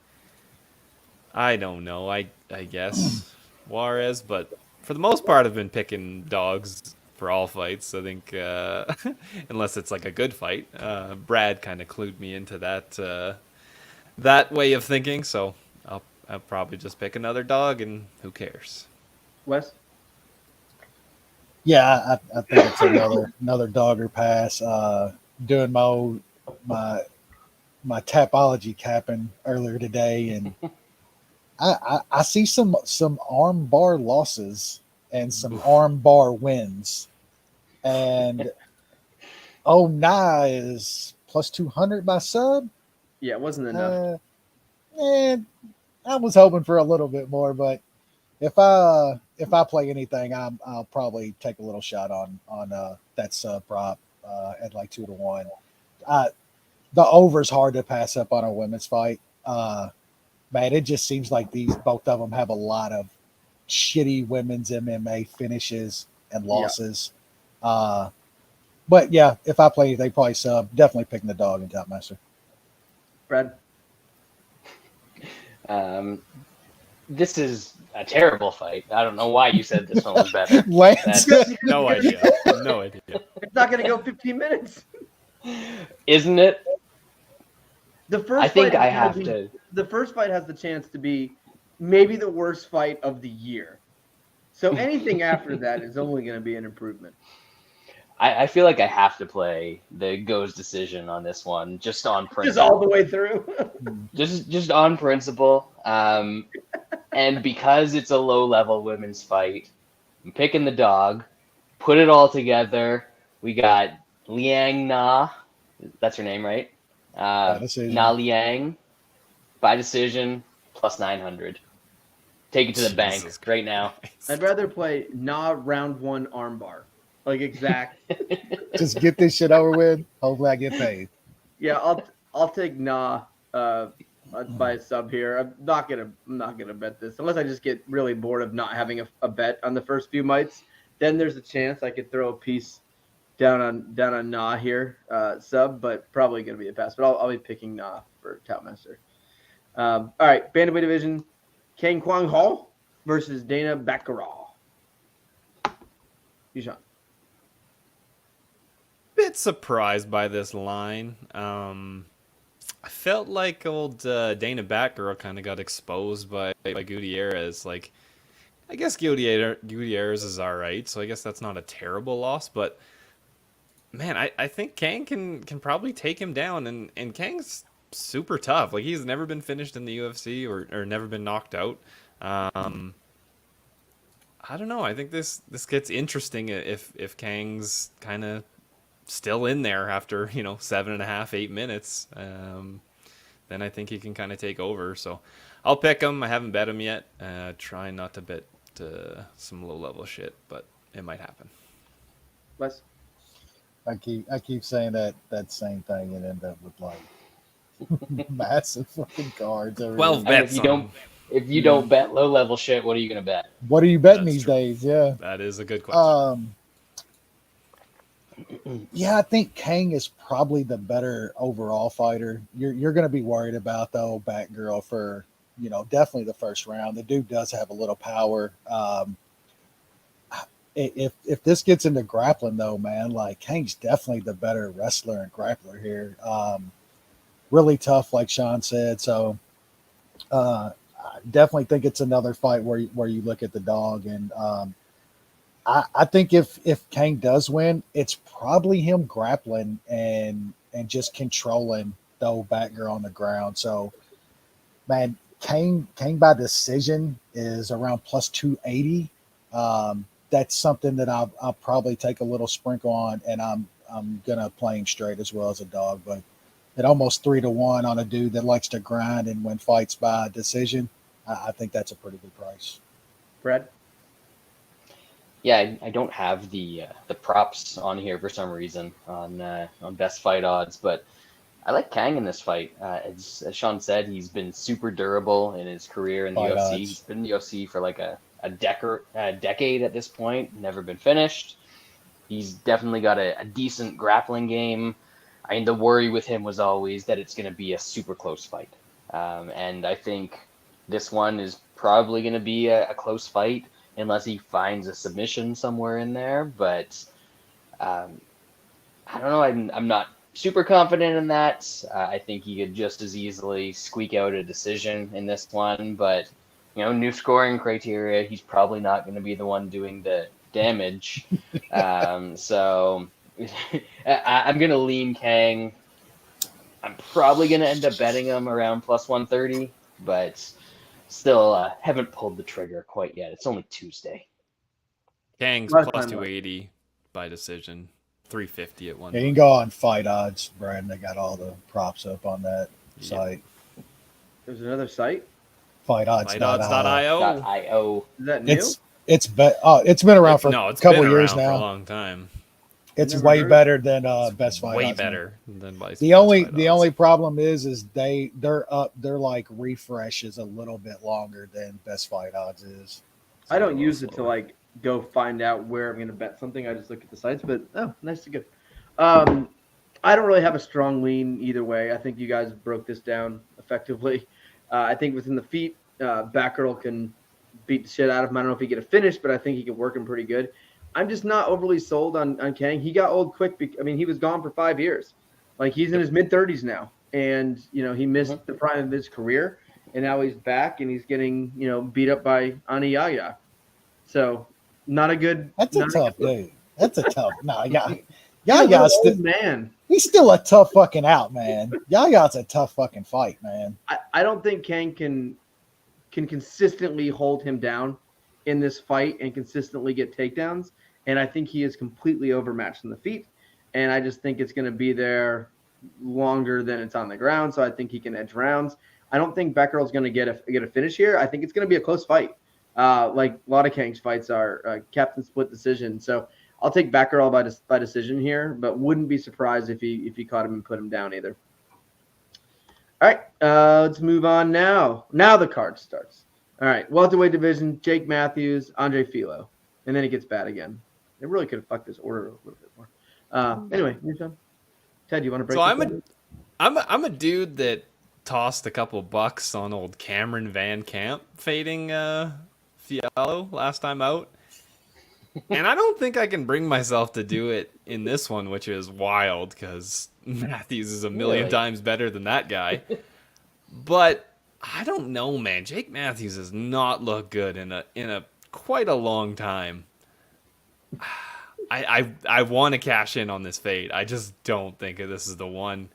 don't know. I guess Juárez, but for the most part, I've been picking dogs for all fights. I think unless it's like a good fight. Brad kind of clued me into that way of thinking. So I'll probably just pick another dog, and who cares? Wes? Yeah, I think it's another dogger pass. Doing my tapology capping earlier today, and I see some arm bar losses and some arm bar wins, and Nah is plus 200 by sub. Yeah, it wasn't enough. And I was hoping for a little bit more, but if I play anything, I'll probably take a little shot on that sub prop at like 2-1. The over's hard to pass up on a women's fight. Man, it just seems like both of them have a lot of shitty women's MMA finishes and losses. Yeah. But yeah, if I play anything, probably sub. Definitely picking the dog in Top Master. Brad? This is a terrible fight. I don't know why you said this one was better. Lance? No idea. No idea. It's not going to go 15 minutes. Isn't it? The first fight has the chance to be maybe the worst fight of the year. So anything after that is only going to be an improvement. I feel like I have to play the Go's decision on this one, just on principle. Just all the way through. just on principle. And because it's a low-level women's fight, I'm picking the dog. Put it all together. We got Liang Na. That's her name, right? Na Liang. By decision, plus 900. Take it to the bank right now. I'd rather play Na round 1 armbar. Like exact. Just get this shit over with. Hopefully I get paid. Yeah, I'll take Na by a sub here. I'm not gonna bet this unless I just get really bored of not having a bet on the first few mites. Then there's a chance I could throw a piece down on Na here sub, but probably gonna be a pass. But I'll be picking Na for Top Master. All right, bantamweight division: Kyung-ho versus Dana Batgerel. Yushan. Bit surprised by this line. I felt like old Dana Batgerel kind of got exposed by Gutierrez. Like, I guess Gutierrez is all right, so I guess that's not a terrible loss. But man, I think Kang can probably take him down, and Kang's super tough. Like, he's never been finished in the UFC or never been knocked out. I don't know. I think this gets interesting if Kang's kind of still in there after 7.5, 8 minutes. Then I think he can kind of take over. So I'll pick him. I haven't bet him yet. Trying not to bet some low level shit, but it might happen. Wes? I keep saying that same thing and end up with like massive fucking cards. 12 bets. If you don't bet low level shit, what are you gonna bet? What are you betting these days? Yeah, that is a good question. Yeah, I think Kang is probably the better overall fighter. You're going to be worried about though Batgerel for definitely the first round. The dude does have a little power. If this gets into grappling though, man, like Kang's definitely the better wrestler and grappler here. Really tough, like Sean said. So I definitely think it's another fight where you look at the dog and. I think if Kang does win, it's probably him grappling and just controlling though Batgerel on the ground. So, man, Kang by decision is around plus 280. That's something that I'll probably take a little sprinkle on, and I'm gonna play him straight as well as a dog. But at almost 3-1 on a dude that likes to grind and win fights by decision, I think that's a pretty good price. Brad? Yeah, I don't have the props on here for some reason on best fight odds, but I like Kang in this fight. As Sean said, he's been super durable in his career in the Fight UFC. odds. He's been in the UFC for like a decade at this point, never been finished. He's definitely got a decent grappling game. I mean, the worry with him was always that it's going to be a super close fight. And I think this one is probably going to be a close fight unless he finds a submission somewhere in there. But I don't know. I'm not super confident in that. I think he could just as easily squeak out a decision in this one. But, new scoring criteria, he's probably not going to be the one doing the damage. So I'm going to lean Kang. I'm probably going to end up betting him around plus 130, but still haven't pulled the trigger quite yet. It's only Tuesday. Kang's plus 280 by decision, 350 at one. Yeah, you can go on fight odds, Brad. They got all the props up on that site. There's another site? Fightodds.io. Is that new? It's been around for a couple years now. For a long time. It's way better than Best Fight. Way better than the only problem is they're like refreshes a little bit longer than Best Fight Odds is. I don't use it to like go find out where I'm going to bet something. I just look at the sites, but nice to good. I don't really have a strong lean either way. I think you guys broke this down effectively. I think within the feet, Batgerel can beat the shit out of him. I don't know if he get a finish, but I think he can work him pretty good. I'm just not overly sold on Kang. He got old quick. He was gone for 5 years. Like, he's in his mid-30s now. And, he missed the prime of his career. And now he's back, and he's getting, beat up by Aniyaya. So, not a good... That's a tough dude. That's a tough... No, Yaya's still... man. He's still a tough fucking out, man. Yaya's a tough fucking fight, man. I don't think Kang can consistently hold him down in this fight and consistently get takedowns. And I think he is completely overmatched in the feet. And I just think it's going to be there longer than it's on the ground. So I think he can edge rounds. I don't think Batgerel's going to get a finish here. I think it's going to be a close fight. Like a lot of Kang's fights are captain split decision. So I'll take Batgerel by decision here, but wouldn't be surprised if he caught him and put him down either. All right, let's move on now. Now the card starts. All right, welterweight division, Jake Matthews, Andre Fialho. And then it gets bad again. They really could have fucked this order a little bit more. Anyway, you're done. Ted, you want to break? So I'm a dude that tossed a couple bucks on old Cameron Van Camp fading Fialho last time out, and I don't think I can bring myself to do it in this one, which is wild because Matthews is a million times better than that guy. But I don't know, man. Jake Matthews has not looked good in a quite a long time. I want to cash in on this fade. I just don't think this is the one.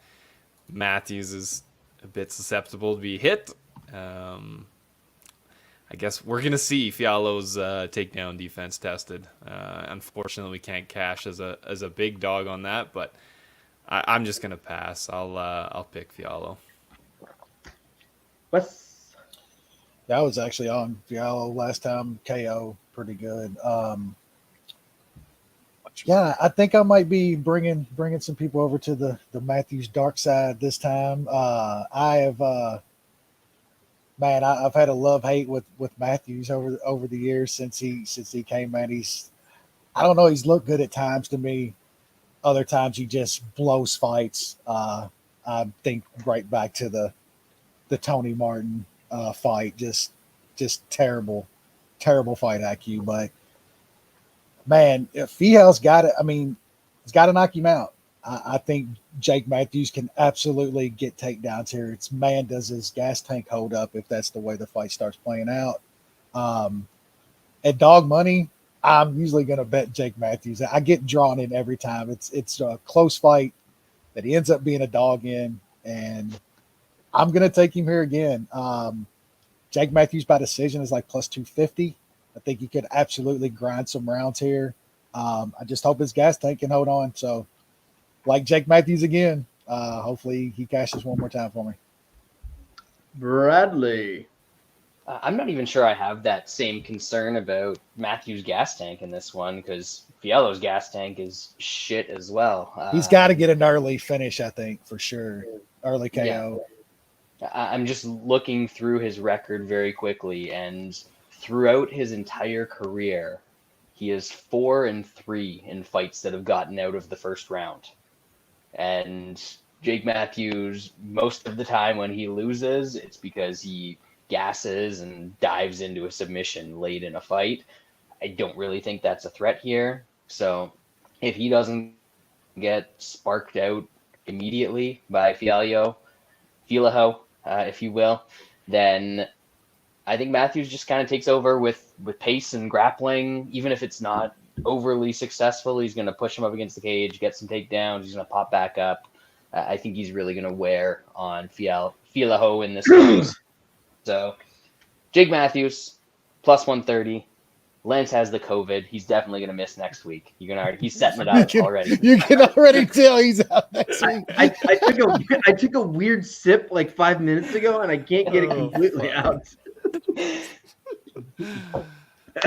Matthews is a bit susceptible to be hit. I guess we're going to see Fialho's takedown defense tested. Unfortunately, we can't cash as a big dog on that, but I'm just going to pass. I'll pick Fialho. Wes? That was actually on Fialho last time. KO, pretty good. Yeah, I think I might be bringing some people over to the Matthews dark side this time. I've had a love-hate with Matthews over the years since he came in. I don't know, he's looked good at times to me. Other times he just blows fights. I think right back to the Tony Martin fight, just terrible fight IQ. But man, if Fialho's got it, it's got to knock him out. I think Jake Matthews can absolutely get takedowns here. It's man, does his gas tank hold up if that's the way the fight starts playing out. At dog money, I'm usually going to bet Jake Matthews. I get drawn in every time. It's a close fight that he ends up being a dog in, and I'm going to take him here again. Jake Matthews by decision is like plus 250. I think he could absolutely grind some rounds here. I just hope his gas tank can hold on. So, like Jake Matthews again, hopefully he cashes one more time for me. Bradley. I'm not even sure I have that same concern about Matthews' gas tank in this one, because Fialho's gas tank is shit as well. He's got to get an early finish, I think, for sure. Early KO. Yeah. I'm just looking through his record very quickly, and throughout his entire career, he is 4-3 in fights that have gotten out of the first round. And Jake Matthews, most of the time when he loses, it's because he gasses and dives into a submission late in a fight. I don't really think that's a threat here. So if he doesn't get sparked out immediately by Fialho, if you will, then I think Matthews just kind of takes over with pace and grappling. Even if it's not overly successful, he's going to push him up against the cage, get some takedowns, he's going to pop back up. I think he's really going to wear on Fialho in this case. So Jake Matthews, plus 130. Lance has the COVID. He's definitely going to miss next week. He's setting it up already. You can already tell he's out next week. I took a weird sip like 5 minutes ago, and I can't get it completely out.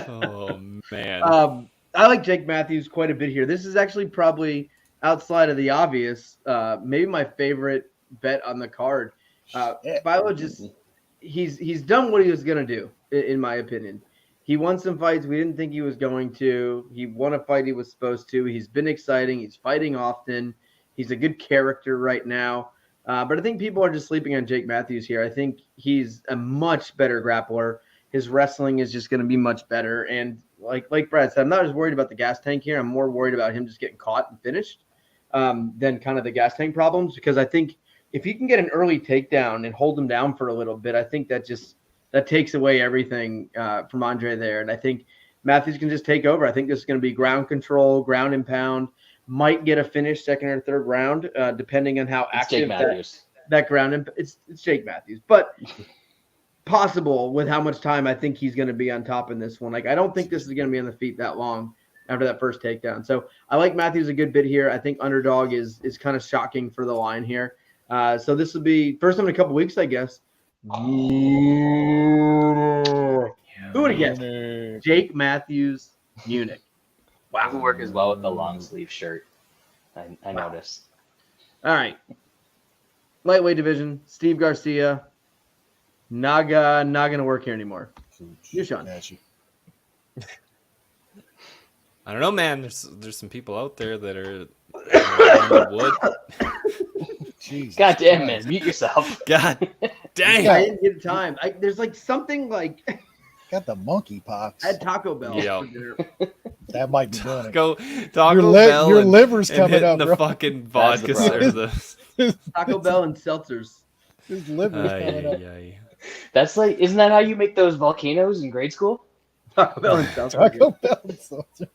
Oh man. I like Jake Matthews quite a bit here. This is actually probably outside of the obvious, maybe my favorite bet on the card. Fialho just he's done what he was gonna do, in my opinion. He won some fights we didn't think he was going to. He won a fight he was supposed to. He's been exciting. He's fighting often. He's a good character right now. But I think people are just sleeping on Jake Matthews here. I think he's a much better grappler. His wrestling is just going to be much better. And like Brad said, I'm not as worried about the gas tank here. I'm more worried about him just getting caught and finished than kind of the gas tank problems. Because I think if you can get an early takedown and hold him down for a little bit, I think that takes away everything from Andre there. And I think Matthews can just take over. I think this is going to be ground control, ground and pound. Might get a finish second or third round, depending on how active that ground. It's Jake Matthews, but possible with how much time I think he's going to be on top in this one. Like, I don't think this is going to be on the feet that long after that first takedown. So I like Matthews a good bit here. I think underdog is kind of shocking for the line here. So this will be first time in a couple weeks, I guess. Who would have guessed? Jake Matthews, Munich. Wow. It would work as well with the long sleeve shirt. I noticed. All right. Lightweight division, Steve Garcia. Not going to work here anymore. You, Sean. I don't know, man. There's some people out there that are in the wood. Jesus God damn, man. Mute yourself. God dang. I didn't get time. There's like something like... Got the monkey pox. I had Taco Bell for dinner. That might be doing it. Taco Bell. Your liver's coming up, the bro. fucking vodka or the Taco Bell and seltzers. His liver's coming up. That's like, isn't that how you make those volcanoes in grade school? Taco Bell and seltzers. Taco Bell and seltzers.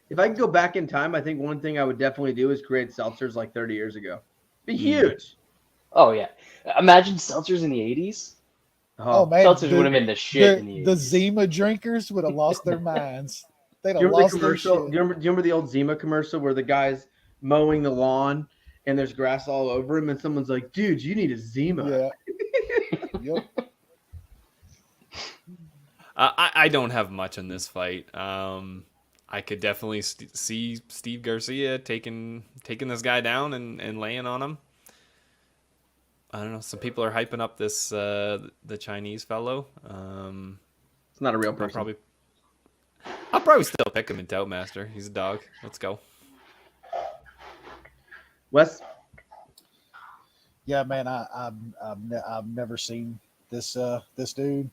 If I could go back in time, I think one thing I would definitely do is create seltzers like 30 years ago. Be huge. Oh, yeah. Imagine seltzers in the 80s. Oh, man. Seltzers would have been the shit in the 80s. The Zima drinkers would have lost their minds. They'd have Do you remember lost the their commercial? shit. Do you remember the old Zima commercial where the guy's mowing the lawn and there's grass all over him and someone's like, dude, you need a Zima. Yeah. Yep. I don't have much in this fight. I could definitely see Steve Garcia taking this guy down and laying on him. I don't know. Some people are hyping up this the Chinese fellow. It's not a real person. I'll probably still pick him in Toutmaster. He's a dog. Let's go. Wes? Yeah, man. I've never seen this dude.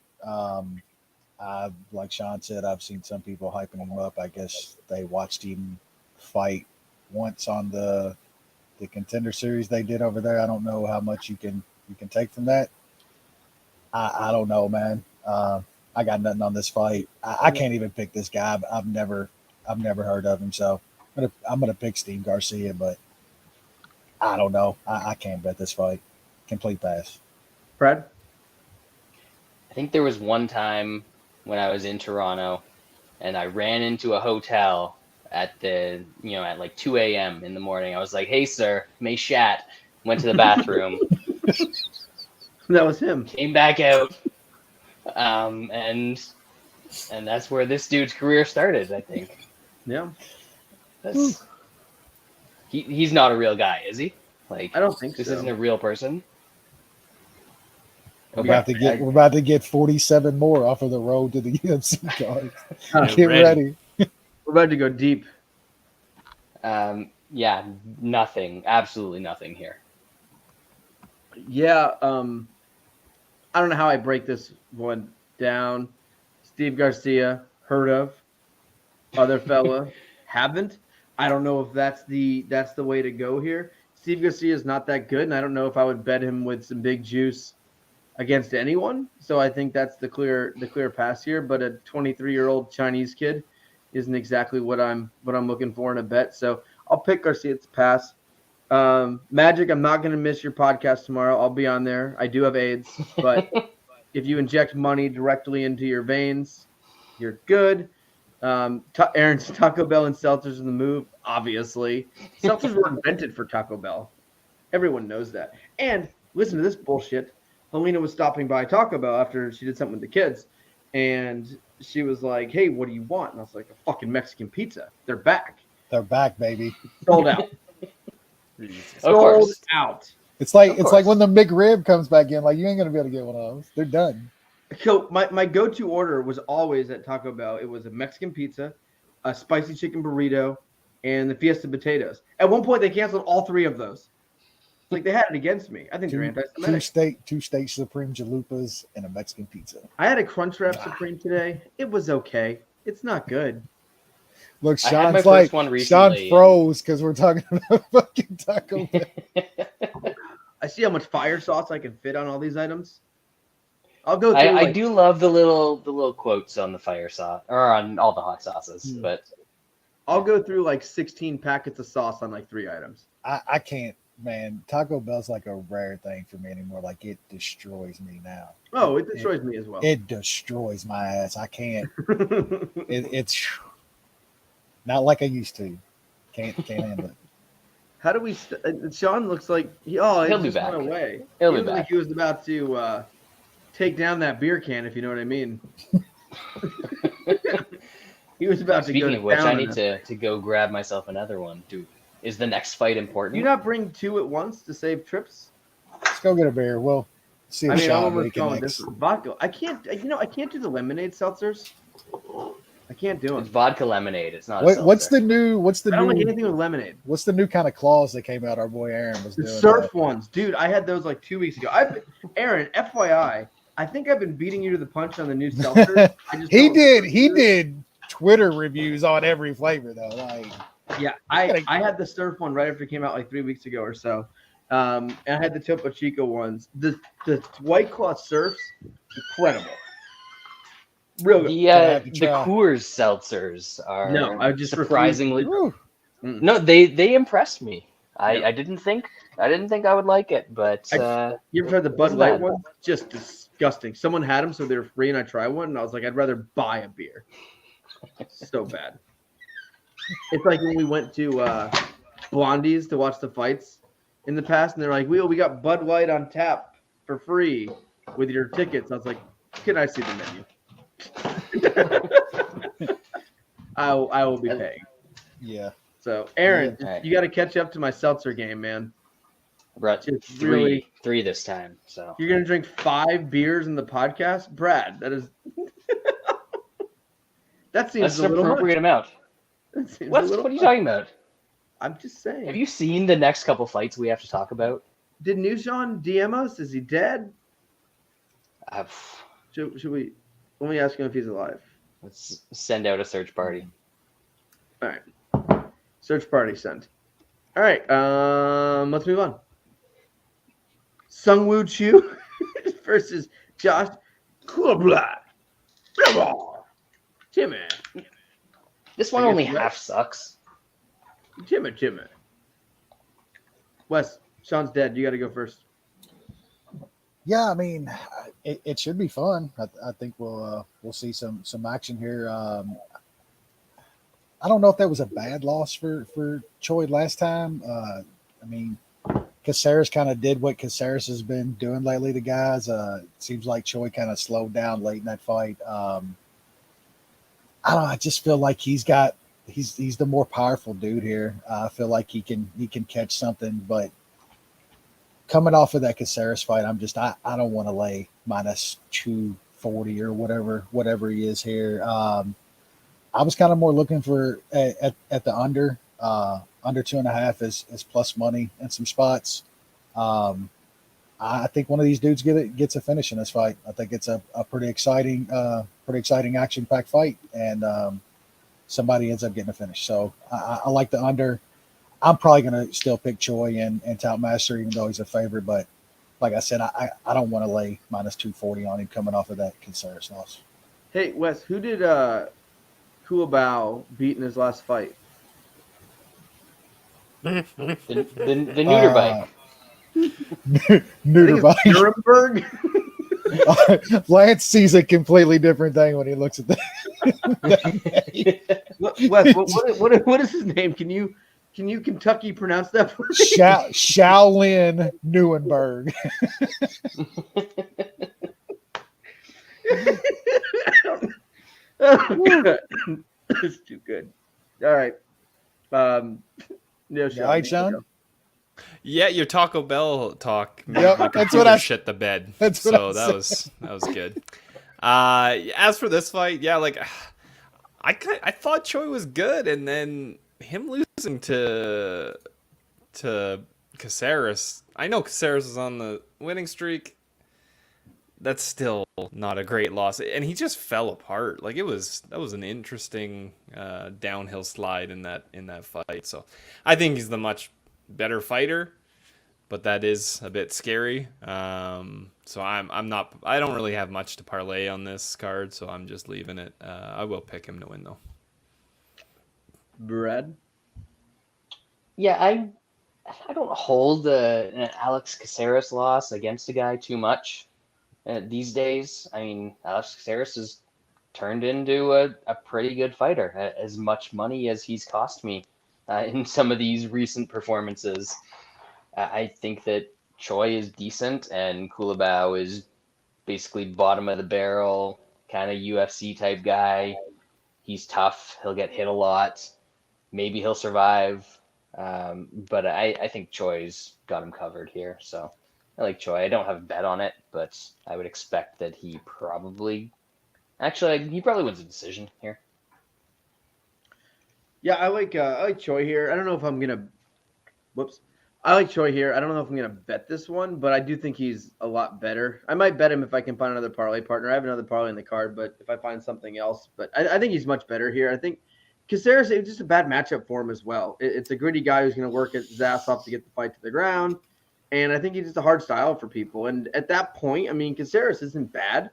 Like Sean said, I've seen some people hyping him up. I guess they watched him fight once on the Contender Series they did over there. I don't know how much you can take from that. I don't know, man. I got nothing on this fight. I can't even pick this guy. I've never heard of him, so I'm gonna pick Steve Garcia, but I don't know. I can't bet this fight. Complete pass. Brad? I think there was one time when I was in Toronto and I ran into a hotel at like 2 a.m. in the morning. I was like, hey, sir, Maheshate. Went to the bathroom. That was him. Came back out. And that's where this dude's career started, I think. Yeah. He's not a real guy, is he? Like, I don't think this so. isn't a real person. We're about to get 47 more off of the road to the UFC card. Get ready. We're about to go deep. Yeah, nothing. Absolutely nothing here. Yeah, I don't know how I break this one down. Steve Garcia, heard of. Other fella, haven't. I don't know if that's the way to go here. Steve Garcia is not that good, and I don't know if I would bet him with some big juice against anyone. So I think that's the clear pass here. But a 23-year-old Chinese kid isn't exactly what I'm looking for in a bet. So I'll pick Garcia to pass. Magic, I'm not going to miss your podcast tomorrow. I'll be on there. I do have AIDS, but if you inject money directly into your veins, you're good. Aaron's Taco Bell and seltzers in the move, obviously. Seltzers were invented for Taco Bell. Everyone knows that. And listen to this bullshit. Helena was stopping by Taco Bell after she did something with the kids, and she was like, "Hey, what do you want?" And I was like, "A fucking Mexican pizza. They're back. They're back, baby. Sold out. Sold out." It's like when the McRib comes back in. Like, you ain't gonna be able to get one of those. They're done. So my go-to order was always at Taco Bell. It was a Mexican pizza, a spicy chicken burrito, and the Fiesta potatoes. At one point, they canceled all three of those. Like, they had it against me. I think they're anti-Semitic. Two steak Supreme chalupas and a Mexican pizza. I had a Crunchwrap Supreme today. It was okay. It's not good. Look, Sean froze because we're talking about fucking Taco Bell. I see how much fire sauce I can fit on all these items. I'll go through. I do love the little quotes on the fire sauce or on all the hot sauces, but I'll go through like 16 packets of sauce on like 3 items. I can't, man. Taco Bell's like a rare thing for me anymore. Like, it destroys me now. Oh, it destroys me as well. It destroys my ass. I can't. It's not like I used to. Can't handle it. How do we? Sean looks like he'll be back. Went away. He'll be back. Like he was about to take down that beer can, if you know what I mean. He was about to go. Speaking of which, I need to go grab myself another one. Dude, is the next fight important? Do you not bring 2 at once to save trips? Let's go get a beer. We'll see. I'm almost going this vodka. I can't do the lemonade seltzers. I can't do it. It's vodka lemonade. It's not. What's the new? I don't like anything with lemonade. What's the new kind of claws that came out? Our boy Aaron was doing. Surf ones, dude. I had those like 2 weeks ago. Aaron, FYI, I think I've been beating you to the punch on the new seltzer. He did Twitter reviews on every flavor though. Like, yeah, I had the surf one right after it came out like 3 weeks ago or so. And I had the Topo Chico ones. The White Claw surfs, incredible. Real good. The Coors seltzers are I just surprisingly. No, they impressed me. I didn't think I would like it, but you ever tried the Bud Light one? Just disgusting. Someone had them, so they were free, and I tried one, and I was like, I'd rather buy a beer. So bad. It's like when we went to Blondie's to watch the fights in the past, and they're like, we got Bud Light on tap for free with your tickets. I was like, can I see the menu? I will be paying. Yeah. So, Aaron, you got to catch up to my seltzer game, man. I brought three this time. So you're gonna drink 5 beers in the podcast, Brad? That is that seems that's an appropriate amount. What are you talking about? I'm just saying. Have you seen the next couple fights we have to talk about? Did Newshawn DM us? Is he dead? Should we? Let me ask him if he's alive. Let's send out a search party. All right. Search party sent. All right. Let's move on. Sungwoo Chu versus Josh Kulabla. Timmy. This one only half sucks. Timmy. Wes, Sean's dead. You got to go first. Yeah, I mean, it should be fun. I think we'll see some action here. I don't know if that was a bad loss for Choi last time. I mean, Caceres kind of did what Caceres has been doing lately to guys. It seems like Choi kind of slowed down late in that fight. I don't know. I just feel like he's the more powerful dude here. I feel like he can catch something, but coming off of that Caceres fight, I don't want to lay minus 240 or whatever he is here. I was kind of more looking for at the under 2.5 is plus money in some spots. I think one of these dudes gets a finish in this fight. I think it's a pretty exciting action-packed fight, and somebody ends up getting a finish. So I like the under. I'm probably going to still pick Choi and Tout Master, even though he's a favorite. But like I said, I don't want to lay minus 240 on him coming off of that Caceres loss. Hey, Wes, who did Culibao beat in his last fight? The neuter bike. Neuter bike. Nuremberg? Lance sees a completely different thing when he looks at that. Wes, what is his name? Can you Kentucky pronounce that for me? Shaolin Neuenberg. Oh, God. It's too good. All right. No, All right, Sean. Yeah, your Taco Bell talk. Yep, that's what I shit the bed. That's what so I that was good. As for this fight, yeah, like I thought Choi was good, and then him losing to Caceres. I know Caceres is on the winning streak. That's still not a great loss, and he just fell apart. Like that was an interesting downhill slide in that fight. So I think he's the much better fighter, but that is a bit scary. So I'm not. I don't really have much to parlay on this card, so I'm just leaving it. I will pick him to win though. Brad? Yeah, I don't hold an Alex Caceres loss against a guy too much these days. I mean, Alex Caceres has turned into a pretty good fighter, as much money as he's cost me in some of these recent performances. I think that Choi is decent and Culibao is basically bottom of the barrel, kind of UFC type guy. He's tough. He'll get hit a lot. Maybe he'll survive. But I think Choi's got him covered here. So I like Choi. I don't have a bet on it, but I would expect that he probably wins a decision here. Yeah, I like Choi here. I don't know if I'm gonna. Whoops. I like Choi here. I don't know if I'm gonna bet this one, but I do think he's a lot better. I might bet him if I can find another parlay partner. I have another parlay in the card, but if I find something else, but I think he's much better here. I think Caceres, it was just a bad matchup for him as well. It's a gritty guy who's going to work his ass off to get the fight to the ground, and I think he's just a hard style for people. And at that point, I mean, Caceres isn't bad.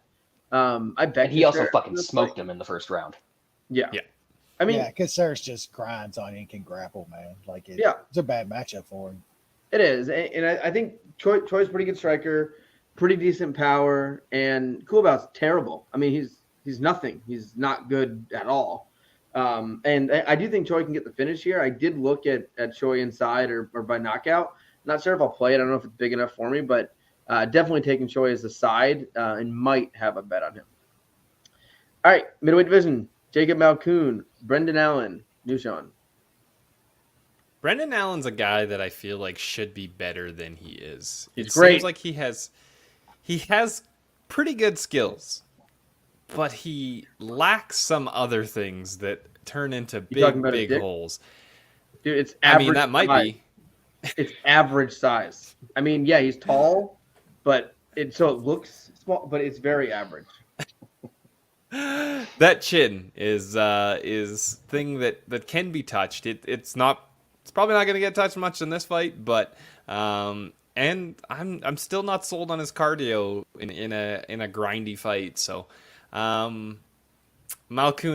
I bet he also fucking smoked him in the first round. Yeah. I mean, Caceres just grinds on you and can grapple, man. Like it's a bad matchup for him. It is, and I think Choi's a pretty good striker, pretty decent power, and Culibao's terrible. I mean, he's nothing. He's not good at all. And I do think Choi can get the finish here. I did look at Choi inside or by knockout. Not sure if I'll play it. I don't know if it's big enough for me, but definitely taking Choi as a side and might have a bet on him. All right, middleweight division. Jacob Malkoun, Brendan Allen, Nushan. Brendan Allen's a guy that I feel like should be better than he is. He's great. Seems like he has pretty good skills, but he lacks some other things that turn into big holes. Dude, it's average. I mean, that might size. It's average size. I mean, yeah, he's tall, but it looks small, but it's very average. That chin is thing that can be touched. It's probably not going to get touched much in this fight, but and I'm still not sold on his cardio in a grindy fight. So Malkoun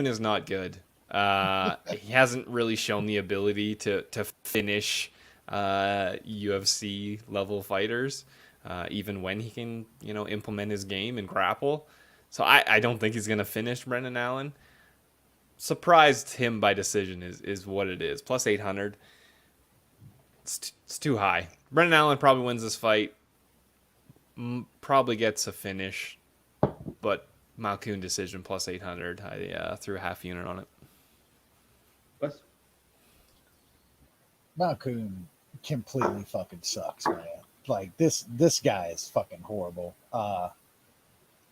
is not good. He hasn't really shown the ability to finish UFC level fighters, even when he can implement his game and grapple. So I don't think he's going to finish Brendan Allen. Surprised him by decision is what it is. Plus 800. It's too high. Brendan Allen probably wins this fight. Probably gets a finish, but Malkoun decision plus 800. I threw a half unit on it. Wes? Malkoun completely fucking sucks, man. Like this guy is fucking horrible.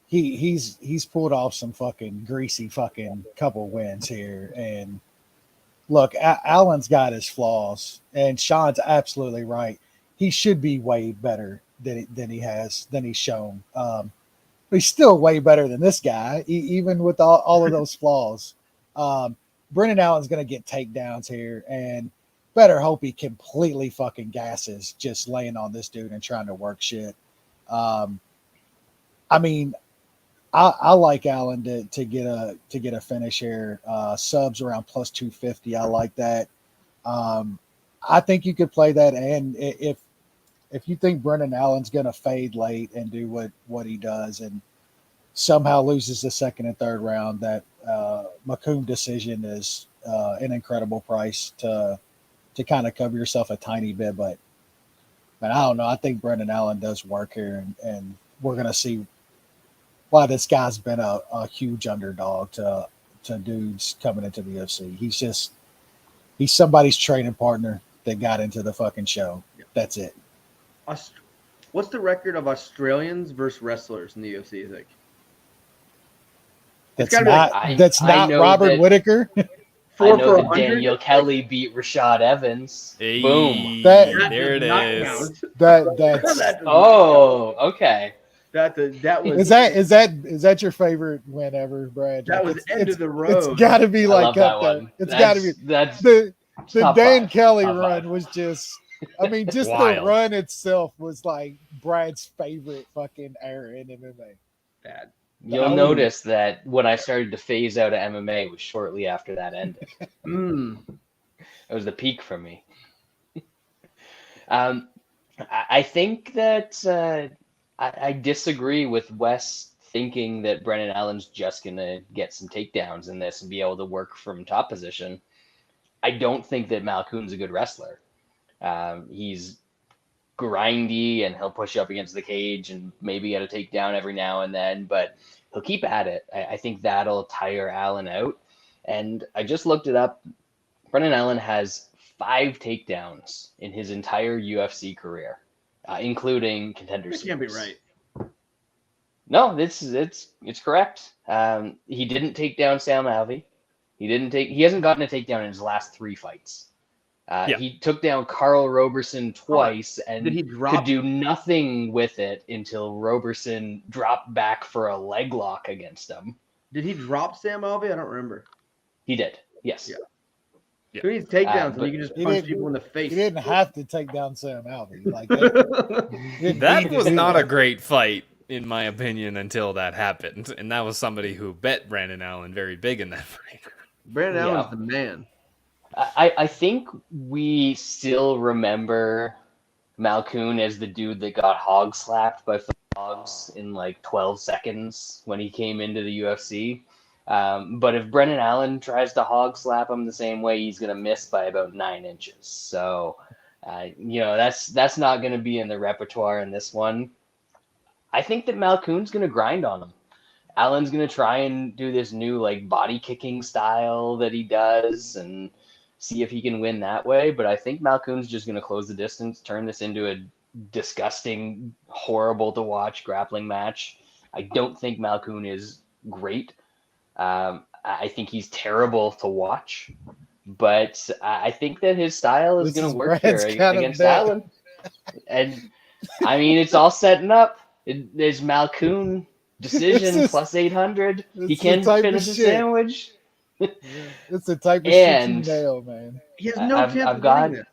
He's pulled off some fucking greasy fucking couple wins here, and look, Allen's got his flaws, and Sean's absolutely right. He should be way better than he's shown. But he's still way better than this guy, even with all of those flaws. Brendan Allen's going to get takedowns here, and better hope he completely fucking gasses just laying on this dude and trying to work shit. I mean, I like Allen to get a finish here. Subs around plus 250. I like that. I think you could play that, and if you think Brendan Allen's going to fade late and do what he does and somehow loses the second and third round, that Malkoun decision is an incredible price to kind of cover yourself a tiny bit. But man, I don't know. I think Brendan Allen does work here, and we're going to see why this guy's been a huge underdog to dudes coming into the UFC. He's somebody's training partner that got into the fucking show. That's it. What's the record of Australians versus wrestlers in the UFC, you think? That's not Robert Whittaker. I know that Daniel Kelly beat Rashad Evans. Hey, boom. There it is. That's okay. That was is that your favorite win ever, Brad? That was end of the road. It's got to be like up there. It's got to be. That's the Dan five. Kelly Top run five. was just. I mean, just the Wild. run itself was like Brad's favorite fucking era in MMA. bad. You'll notice that when I started to phase out of MMA was shortly after that ended. It was the peak for me. I think that I disagree with Wes thinking that Brendan Allen's just going to get some takedowns in this and be able to work from top position. I don't think that Malkoun's a good wrestler. He's grindy and he'll push up against the cage and maybe get a takedown every now and then, but he'll keep at it. I think that'll tire Allen out. And I just looked it up. Brendan Allen has 5 takedowns in his entire UFC career, including Contender This can't be Series. right. No, it's correct. He didn't take down Sam Alvey. He hasn't gotten a takedown in his last 3 fights. He took down Carl Roberson twice and could do nothing with it until Roberson dropped back for a leg lock against him. Did he drop Sam Alvey? I don't remember. He did. Yes. Yeah. Who needs takedowns but and you can just punch people in the face? He didn't have to take down Sam Alvey. Like that, That was not a great fight, in my opinion, until that happened. And that was somebody who bet Brandon Allen very big in that fight. Brandon Allen's the man. I think we still remember Malkoun as the dude that got hog slapped by hogs in like 12 seconds when he came into the UFC. But if Brendan Allen tries to hog slap him the same way, he's going to miss by about 9 inches. So, that's not going to be in the repertoire in this one. I think that Malkoun's going to grind on him. Allen's going to try and do this new like body kicking style that he does and see if he can win that way. But I think Malkoun's just going to close the distance, turn this into a disgusting, horrible to watch grappling match. I don't think Malkoun is great. I think he's terrible to watch, but I think that his style is going to work here against Allen. And I mean, it's all setting up. There's Malkoun decision plus 800. He can finish the sandwich. It's the type of shit you nail, man. He has no chance of winning this.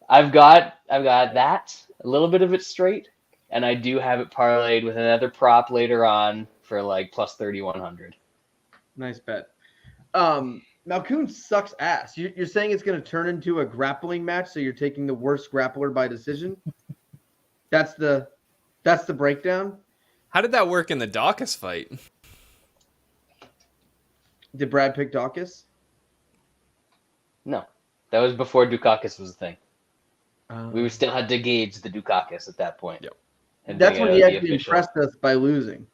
I've got that, a little bit of it straight, and I do have it parlayed with another prop later on for like plus 3,100. Nice bet. Malkoun sucks ass. You're saying it's going to turn into a grappling match, so you're taking the worst grappler by decision? That's the breakdown? How did that work in the Dawkins fight? Did Brad pick Dawkins? No, that was before Dukakis was a thing. We still had to gauge the Dukakis at that point. Yep. And That's when he actually official. impressed us by losing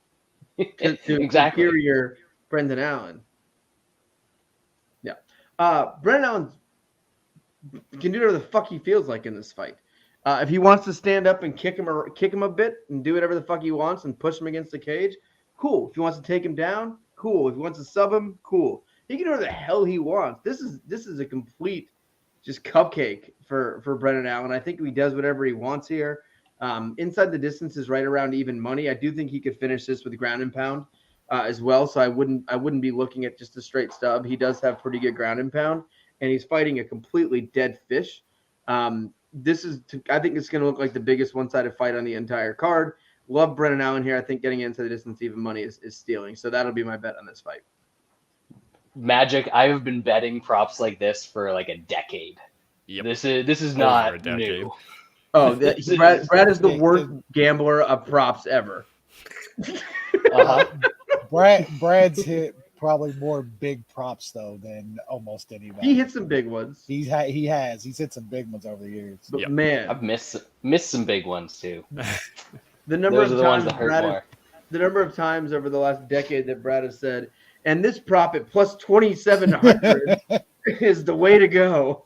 to Exactly. superior Brendan Allen. Yeah. Brendan Allen can do whatever the fuck he feels like in this fight. If he wants to stand up and kick him a bit and do whatever the fuck he wants and push him against the cage, cool. If he wants to take him down, cool. If he wants to sub him, cool. He can do whatever the hell he wants. This is a complete just cupcake for Brendan Allen. I think he does whatever he wants here. Inside the distance is right around even money. I do think he could finish this with ground and pound as well. So I wouldn't be looking at just a straight stub. He does have pretty good ground and pound, and he's fighting a completely dead fish. I think it's going to look like the biggest one-sided fight on the entire card. Love Brendan Allen here. I think getting into the distance even money is stealing. So that'll be my bet on this fight. Magic. I have been betting props like this for like a decade. Yep. This is Over not a decade. new. Oh, Brad is the worst gambler of props ever. Uh-huh. Brad's hit probably more big props though than almost anybody. He hit some big ones. He's hit some big ones over the years. But Yep. man, I've missed some big ones too. the number Those are of the ones times that hurt more. the number of times over the last decade that Brad has said, and this prop at plus 2,700 is the way to go.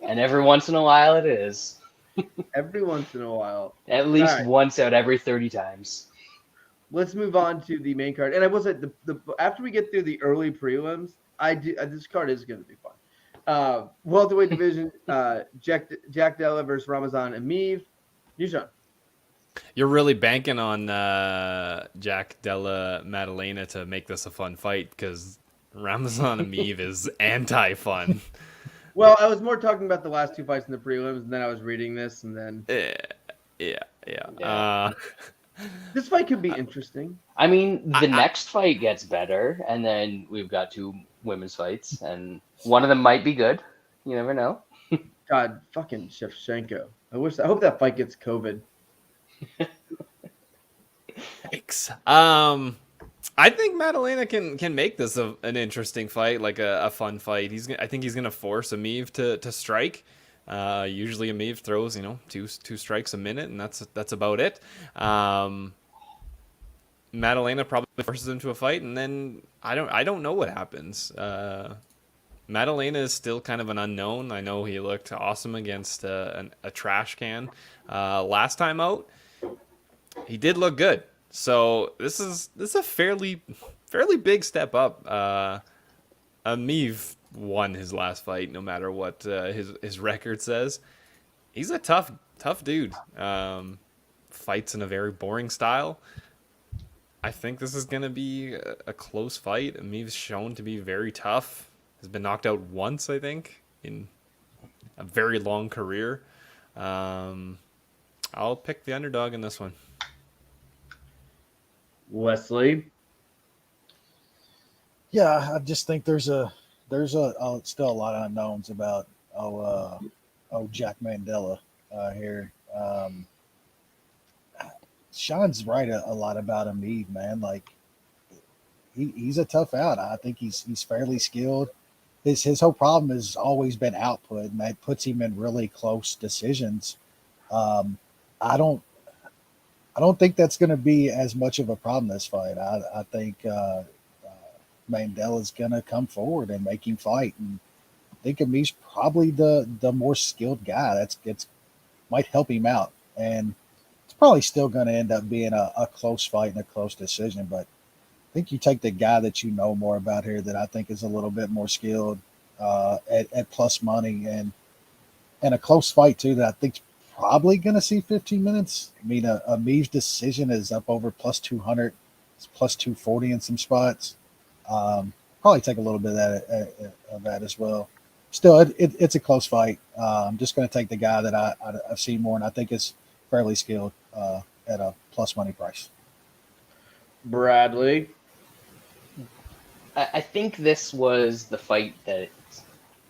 And every once in a while it is. Every once in a while. At least All right. once out every 30 times. Let's move on to the main card. And I will say, after we get through the early prelims, this card is going to be fun. Welterweight division, Jack Della versus Ramazan Emeev. Yushan. You're really banking on Jack Della Maddalena to make this a fun fight because Ramazan Emeev is anti-fun. Well, I was more talking about the last two fights in the prelims, and then I was reading this, and then Yeah. this fight could be interesting. I mean, the next fight gets better, and then we've got two women's fights, and one of them might be good. You never know. God, fucking Shevchenko. I hope that fight gets COVID. Thanks. I think Maddalena can make this an interesting fight, like a fun fight. I think he's gonna force Emeev to strike. Usually Emeev throws two strikes a minute, and that's about it. Maddalena probably forces him to a fight, and then I don't know what happens. Maddalena is still kind of an unknown. I know he looked awesome against a trash can last time out. He did look good. So this is a fairly big step up. Emeev won his last fight, no matter what his record says. He's a tough dude. Fights in a very boring style. I think this is gonna be a close fight. Emeev's shown to be very tough. Has been knocked out once, I think, in a very long career. I'll pick the underdog in this one. Wesley. Yeah, I just think there's still a lot of unknowns about Jack Mandela here. Sean's right a lot about Emeev, man. Like he's a tough out. I think he's fairly skilled. His whole problem has always been output, and that puts him in really close decisions. I don't think that's going to be as much of a problem this fight. I think Mandela's going to come forward and make him fight, and I think Emeev's probably the more skilled guy. That's might help him out, and it's probably still going to end up being a close fight and a close decision. But I think you take the guy that you know more about here, that I think is a little bit more skilled at plus money, and a close fight too, that I think probably going to see 15 minutes. I mean, Emeev's decision is up over plus 200. It's plus 240 in some spots. Probably take a little bit of that as well. Still, it's a close fight. I'm just going to take the guy that I've seen more, and I think is fairly skilled at a plus money price. Bradley. I think this was the fight that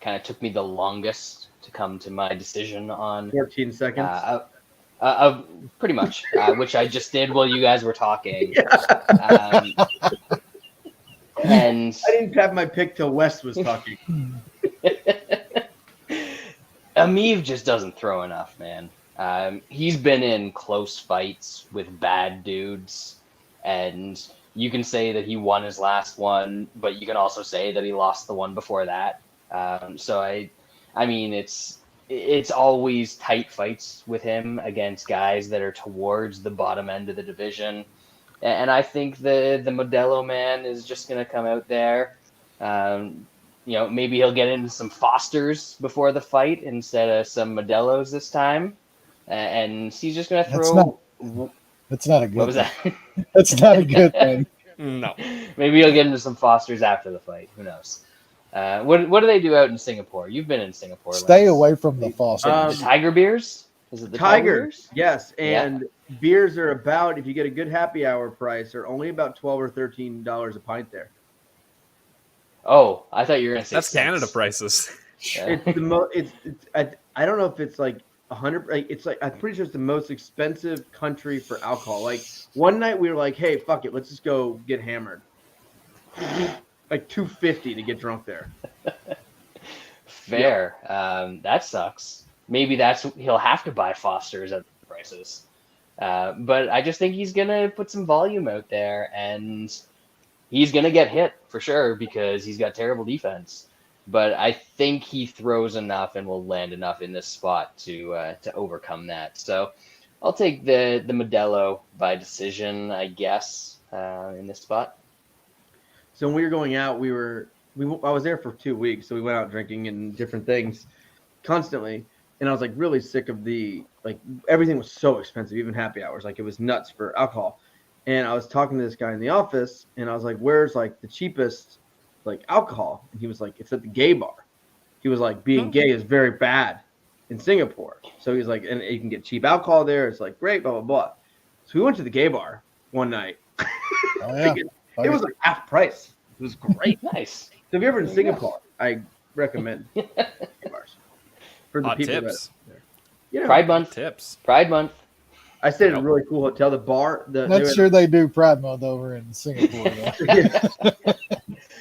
kind of took me the longest to come to my decision on. 14 seconds. Pretty much, which I just did while you guys were talking. And I didn't have my pick till Wes was talking. Emeev just doesn't throw enough, man. He's been in close fights with bad dudes, and you can say that he won his last one, but you can also say that he lost the one before that. So I mean, it's always tight fights with him against guys that are towards the bottom end of the division, and I think the Modelo man is just gonna come out there. Maybe he'll get into some Fosters before the fight instead of some Modelos this time. And he's just going to throw... That's not a good What was thing. that? That's not a good thing. No. Maybe he'll get into some Fosters after the fight. Who knows? What do they do out in Singapore? You've been in Singapore. Stay Lance. away from the Fosters. The Tiger beers? Is it the Tiger beers? Yes, and beers are about, if you get a good happy hour price, are only about $12 or $13 a pint there. Oh, I thought you were going to say that's cents. Canada prices. Yeah. It's the most. I don't know if it's like 100. Like, it's like, I'm pretty sure it's the most expensive country for alcohol. Like one night we were like, hey, fuck it, let's just go get hammered. Like $250 to get drunk there. Fair. That sucks. Maybe he'll have to buy Fosters at the prices. But I just think he's gonna put some volume out there, and he's gonna get hit for sure because he's got terrible defense. But I think he throws enough and will land enough in this spot to overcome that. So I'll take the Modelo by decision, I guess, in this spot. So when we were going out, I was there for 2 weeks, so we went out drinking and different things constantly. And I was like really sick of everything was so expensive, even happy hours. Like it was nuts for alcohol. And I was talking to this guy in the office, and I was like, where's like the cheapest like alcohol? And he was like, it's at the gay bar. He was like, being gay is very bad in Singapore. So he's like, and you can get cheap alcohol there. It's like great, blah, blah, blah. So we went to the gay bar one night. Oh, yeah. It was like half price. It was great. Nice. So if you're ever in Singapore, I recommend gay bars. For the Hot people tips. Pride Month. Tips. Pride Month. I stayed at a really cool hotel. The bar, Not sure they do Pride Month over in Singapore.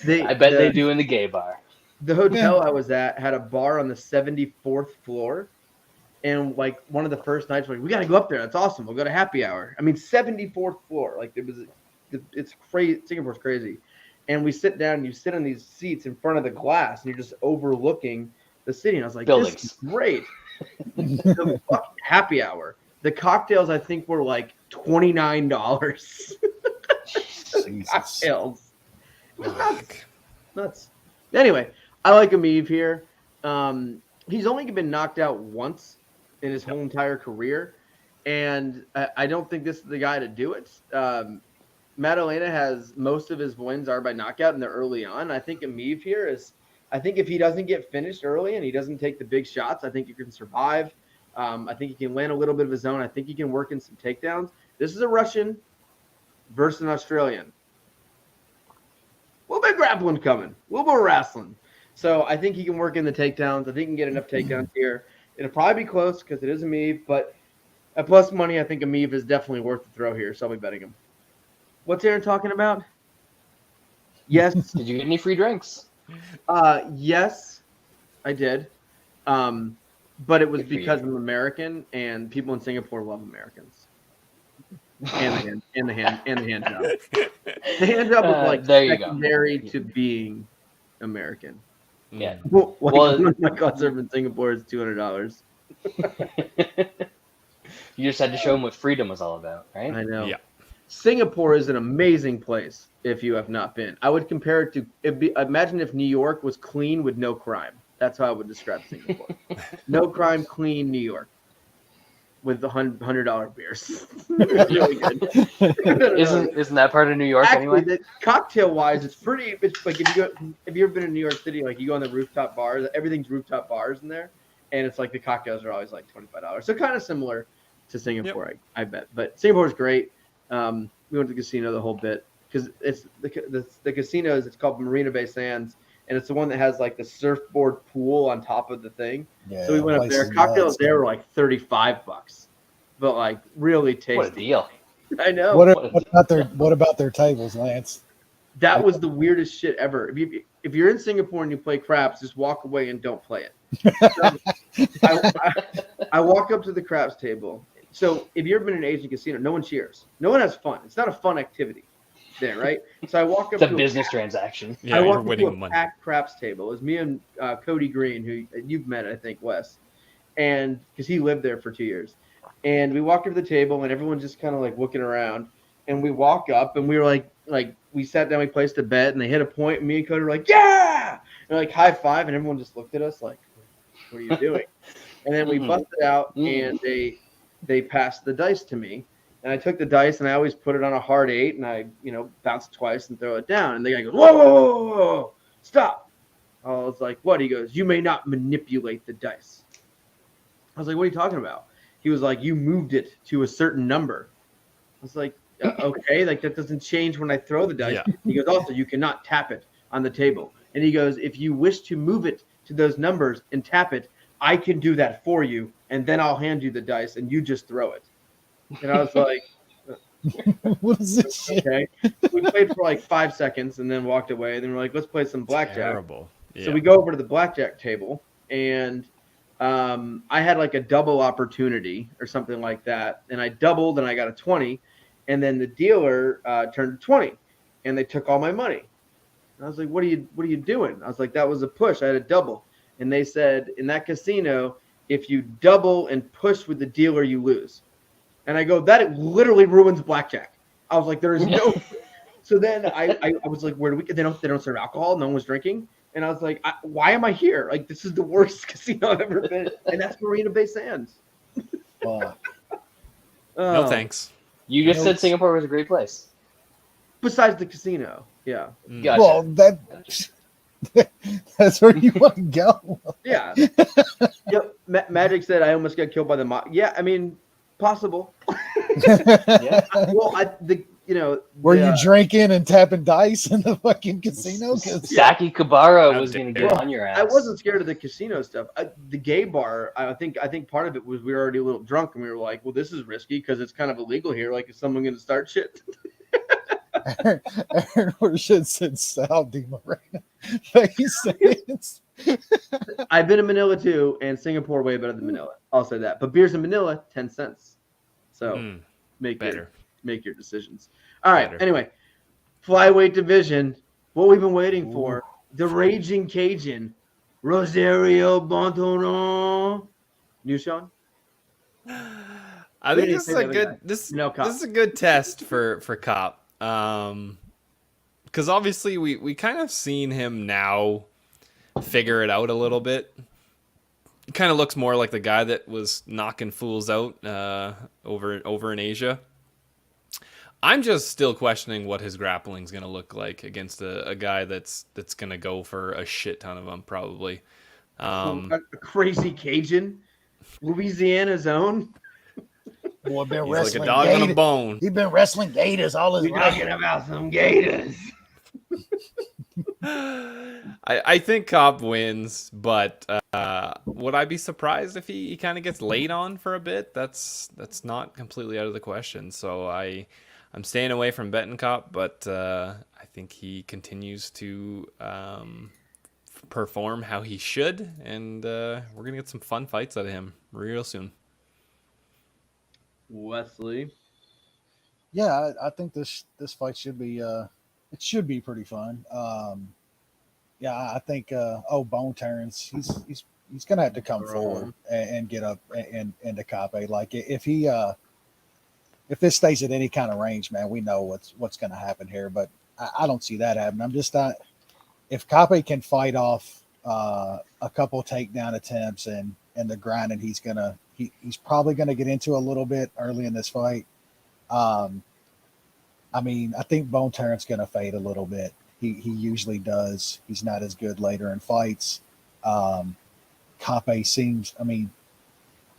I bet they do in the gay bar. The hotel I was at had a bar on the 74th floor, and like one of the first nights, we're like, we got to go up there. That's awesome. We'll go to happy hour. I mean, 74th floor. Like it's crazy. Singapore's crazy. And we sit down, and you sit on these seats in front of the glass, and you're just overlooking the city. And I was like, buildings. This is great. The fucking happy hour. The cocktails, I think, were like $29. Cocktails. It was nuts. Anyway, I like Emeev here. He's only been knocked out once in his whole entire career, and I don't think this is the guy to do it. Maddalena has most of his wins are by knockout, and they're early on. I think Emeev here is. I think if he doesn't get finished early and he doesn't take the big shots, I think he can survive. I think he can land a little bit of his own. I think he can work in some takedowns. This is a Russian versus an Australian. A little bit of grappling coming. A little bit of wrestling. So I think he can work in the takedowns. I think he can get enough takedowns here. It'll probably be close because it is Emeev, but at plus money, I think Emeev is definitely worth the throw here, so I'll be betting him. What's Aaron talking about? Yes. Did you get any free drinks? Yes, I did. But it was Good for because you. I'm American, and people in Singapore love Americans. And the hand job. The hand job was like there you go. secondary to being American. Yeah. Well, Well- my concert in Singapore is $200. You just had to show them what freedom was all about, right? I know. Yeah. Singapore is an amazing place if you have not been. I would compare it to imagine if New York was clean with no crime. That's how I would describe Singapore. No crime, clean New York with the $100 beers. Really good. Isn't that part of New York Actually, anyway? cocktail wise, it's pretty. It's like if you ever been in New York City, like you go on the rooftop bars, everything's rooftop bars in there, and it's like the cocktails are always like $25. So kind of similar to Singapore, I bet. But Singapore's great. We went to the casino the whole bit because it's the casinos. It's called Marina Bay Sands, and it's the one that has like the surfboard pool on top of the thing. Yeah, So we went up there. Cocktails there were like $35, but like really tasty. What a deal. I know. What about their tables, Lance? That was the weirdest shit ever. If you're in Singapore and you play craps, just walk away and don't play it. So I walk up to the craps table. So if you've ever been in an Asian casino, no one cheers. No one has fun. It's not a fun activity there, right? So I walk up It's a to business transaction. Yeah, I you're walked into winning a money. packed craps table. It was me and Cody Green, who you've met, I think, Wes, and because he lived there for 2 years. And we walked up to the table, and everyone's just kind of like looking around. And we walk up, and we were like we sat down, we placed a bet, and they hit a point, and me and Cody were like, yeah, and like high five, and everyone just looked at us like, what are you doing? And then we busted out, and they passed the dice to me. And I took the dice, and I always put it on a hard 8, and I, bounce twice and throw it down. And the guy goes, whoa, whoa, whoa, whoa, whoa, stop. I was like, what? He goes, you may not manipulate the dice. I was like, what are you talking about? He was like, you moved it to a certain number. I was like, okay, like that doesn't change when I throw the dice. Yeah. He goes, also, you cannot tap it on the table. And he goes, if you wish to move it to those numbers and tap it, I can do that for you, and then I'll hand you the dice, and you just throw it. And I was like, what is this okay. We played for like 5 seconds and then walked away. And then we're like, let's play some blackjack. Terrible. Yeah. So we go over to the blackjack table, and I had like a double opportunity or something like that. And I doubled, and I got a 20. And then the dealer turned to 20, and they took all my money. And I was like, what are you doing? I was like, that was a push. I had a double. And they said, in that casino, if you double and push with the dealer, you lose. And I go, that literally ruins blackjack. I was like, there is no. So then I was like, where do we? They don't serve alcohol. No one was drinking. And I was like, why am I here? Like, this is the worst casino I've ever been. And that's Marina Bay Sands. No thanks. You just said Singapore was a great place. Besides the casino, yeah. Gotcha. Well, that's where you want to go. Yeah. Yep. Magic said I almost got killed by the mob. Yeah, I mean, possible. Yeah. Well, were you drinking and tapping dice in the fucking casino? Saki Kabara was going to get on your ass. I wasn't scared of the casino stuff. The gay bar, I think part of it was we were already a little drunk, and we were like, well, this is risky because it's kind of illegal here. Like, is someone going to start shit? Aaron said Saudi Marina. I've been in Manila too, and Singapore way better than Manila. I'll say that. But beers in Manila, 10 cents. So make your decisions. All right. Better. Anyway, flyweight division. What we've been waiting for. The Raging Cajun, Rosario Bontorin. New Sean? I think this is a good this is a good test for Kape. Because obviously we kind of seen him now figure it out a little bit. He kind of looks more like the guy that was knocking fools out over in Asia. I'm just still questioning what his grappling is going to look like against a guy that's going to go for a shit ton of them probably. A crazy Cajun, Louisiana's own. Boy, been He's wrestling like a dog gators. on a bone. He's been wrestling gators all his life. Talking about some gators. I think Kape wins, but would I be surprised if he kind of gets laid on for a bit? That's not completely out of the question. So I'm staying away from betting Kape, but I think he continues to perform how he should, and we're gonna get some fun fights out of him real soon. Wesley. Yeah, I think this fight should be it should be pretty fun. Yeah, I think Bontorin, he's gonna have to come forward and get up and into Kape. Like if this stays at any kind of range, man, we know what's gonna happen here. But I don't see that happening. I'm just not. If Kape can fight off a couple takedown attempts and the grinding, he's probably gonna get into a little bit early in this fight. I mean, I think Bontorin's gonna fade a little bit. He usually does. He's not as good later in fights. Kape seems. I mean,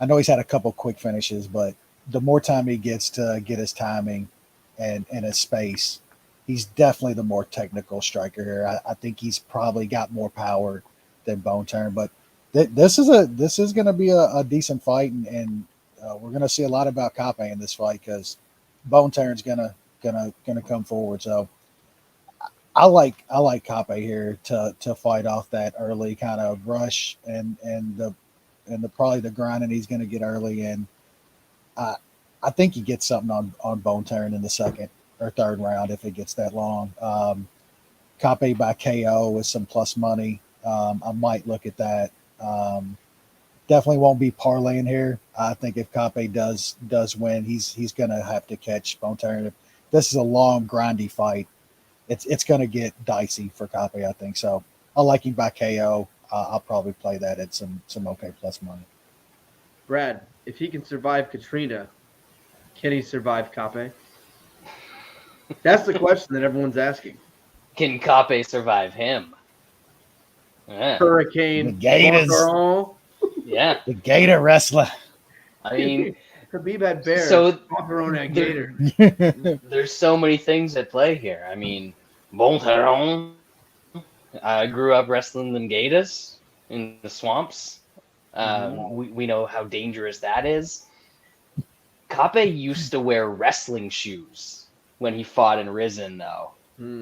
I know he's had a couple quick finishes, but the more time he gets to get his timing and his space, he's definitely the more technical striker here. I think he's probably got more power than Bontorin, but this is going to be a decent fight, and we're going to see a lot about Kape in this fight because Bontorin's going to come forward. So I like Kape here to fight off that early kind of rush and the probably the grinding he's going to get early, and I think he gets something on Bontorin in the second or third round if it gets that long. Kape by KO with some plus money. I might look at that. Definitely won't be parlaying here. I think if Kape does win, he's going to have to catch Bontorin. This is a long, grindy fight. It's going to get dicey for Kape, I think. So I like him by KO. I'll probably play that at some okay plus money. Brad, if he can survive Katrina, can he survive Kape? That's the question that everyone's asking. Can Kape survive him? Yeah. Hurricane. The Gators. Yeah. The Gator wrestler. I mean, Khabib had bears. So Bontorin had Gator. There's so many things at play here. I mean, Bontorin grew up wrestling them gators in the swamps. We know how dangerous that is. Kape used to wear wrestling shoes when he fought in Risen, though.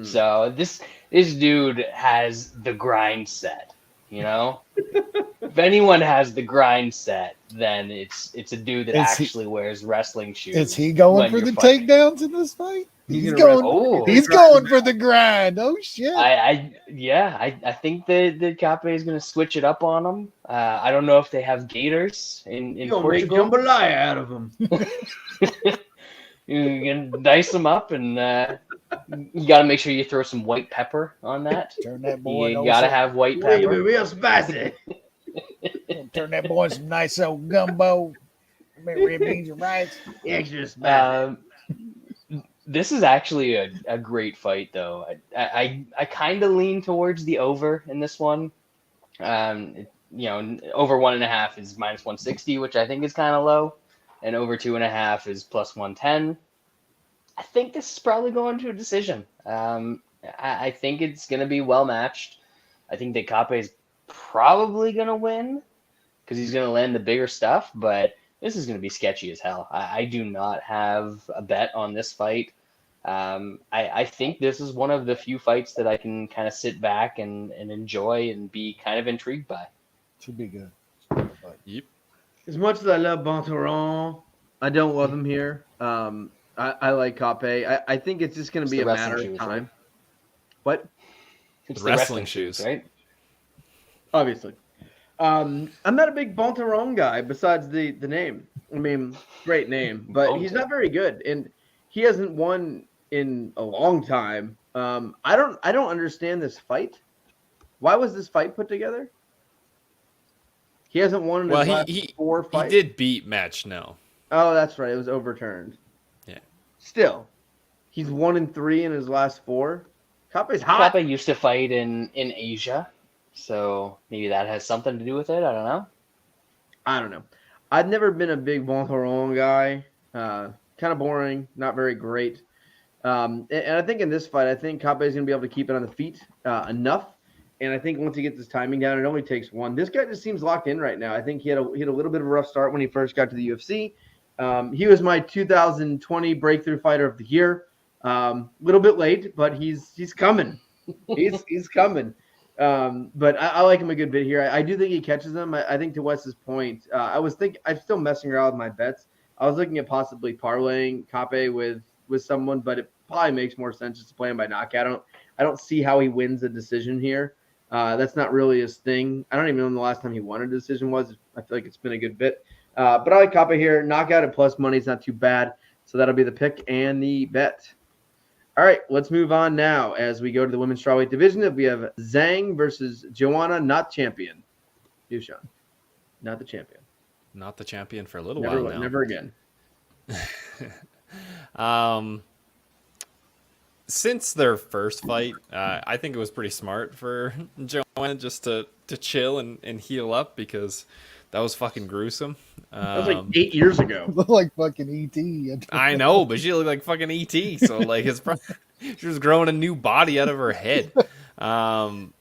So this dude has the grind set, you know? If anyone has the grind set, then it's a dude that actually wears wrestling shoes. Is he going for the takedowns in this fight? He's going for the grind. Oh shit! I think the Kape is going to switch it up on him. I don't know if they have gators in Portugal. Make jambalaya out of them. You can dice them up, and you got to make sure you throw some white pepper on that. Turn that boy. You got to have white pepper. Real spicy. Turn that boy some nice old gumbo. Red beans and rice. Extra spicy. This is actually a great fight, though. I kind of lean towards the over in this one. Over 1.5 is minus 160, which I think is kind of low, and over 2.5 is plus 110. I think this is probably going to a decision. I think it's going to be well matched. I think that Kape is probably going to win because he's going to land the bigger stuff, but this is going to be sketchy as hell. I do not have a bet on this fight. I think this is one of the few fights that I can kind of sit back and enjoy and be kind of intrigued by. Should be good. Yep. As much as I love Bontorin, I don't love him here. I like Kape. I think it's just going to be a matter of time. Right? What? It's the wrestling shoes, right? Obviously. I'm not a big Bontorin guy besides the name. I mean, great name, but he's not very good, and he hasn't won in a long time. I don't understand this fight. Why was this fight put together? He hasn't won in his last 4 fights. He did beat Match No. Oh, that's right. It was overturned. Yeah. Still, he's 1-3 in his last 4. Kape's hot. Kape used to fight in Asia, so maybe that has something to do with it. I don't know. I've never been a big Bontorin guy. Kind of boring, not very great. And I think in this fight, I think Kape is going to be able to keep it on the feet enough. And I think once he gets his timing down, it only takes one. This guy just seems locked in right now. I think he had a little bit of a rough start when he first got to the UFC. He was my 2020 Breakthrough Fighter of the Year. Little bit late, but he's coming. He's coming. But I like him a good bit here. I do think he catches them. I think to Wes's point, I'm still messing around with my bets. I was looking at possibly parlaying Kape with someone, but it probably makes more sense just to play him by knockout. I don't see how he wins a decision here. That's not really his thing. I don't even know when the last time he won a decision was. I feel like it's been a good bit. But I like Kape here. Knockout at plus money is not too bad. So that'll be the pick and the bet. All right, let's move on now as we go to the women's strawweight division. We have Zhang versus Joanna, not champion. Dushan, not the champion. Not the champion for a little while now. Never again. Since their first fight, I think it was pretty smart for Joanna just to chill and heal up because that was fucking gruesome. That was like 8 years ago. Looked like fucking E.T. I know, but she looked like fucking E.T. So like she was growing a new body out of her head. And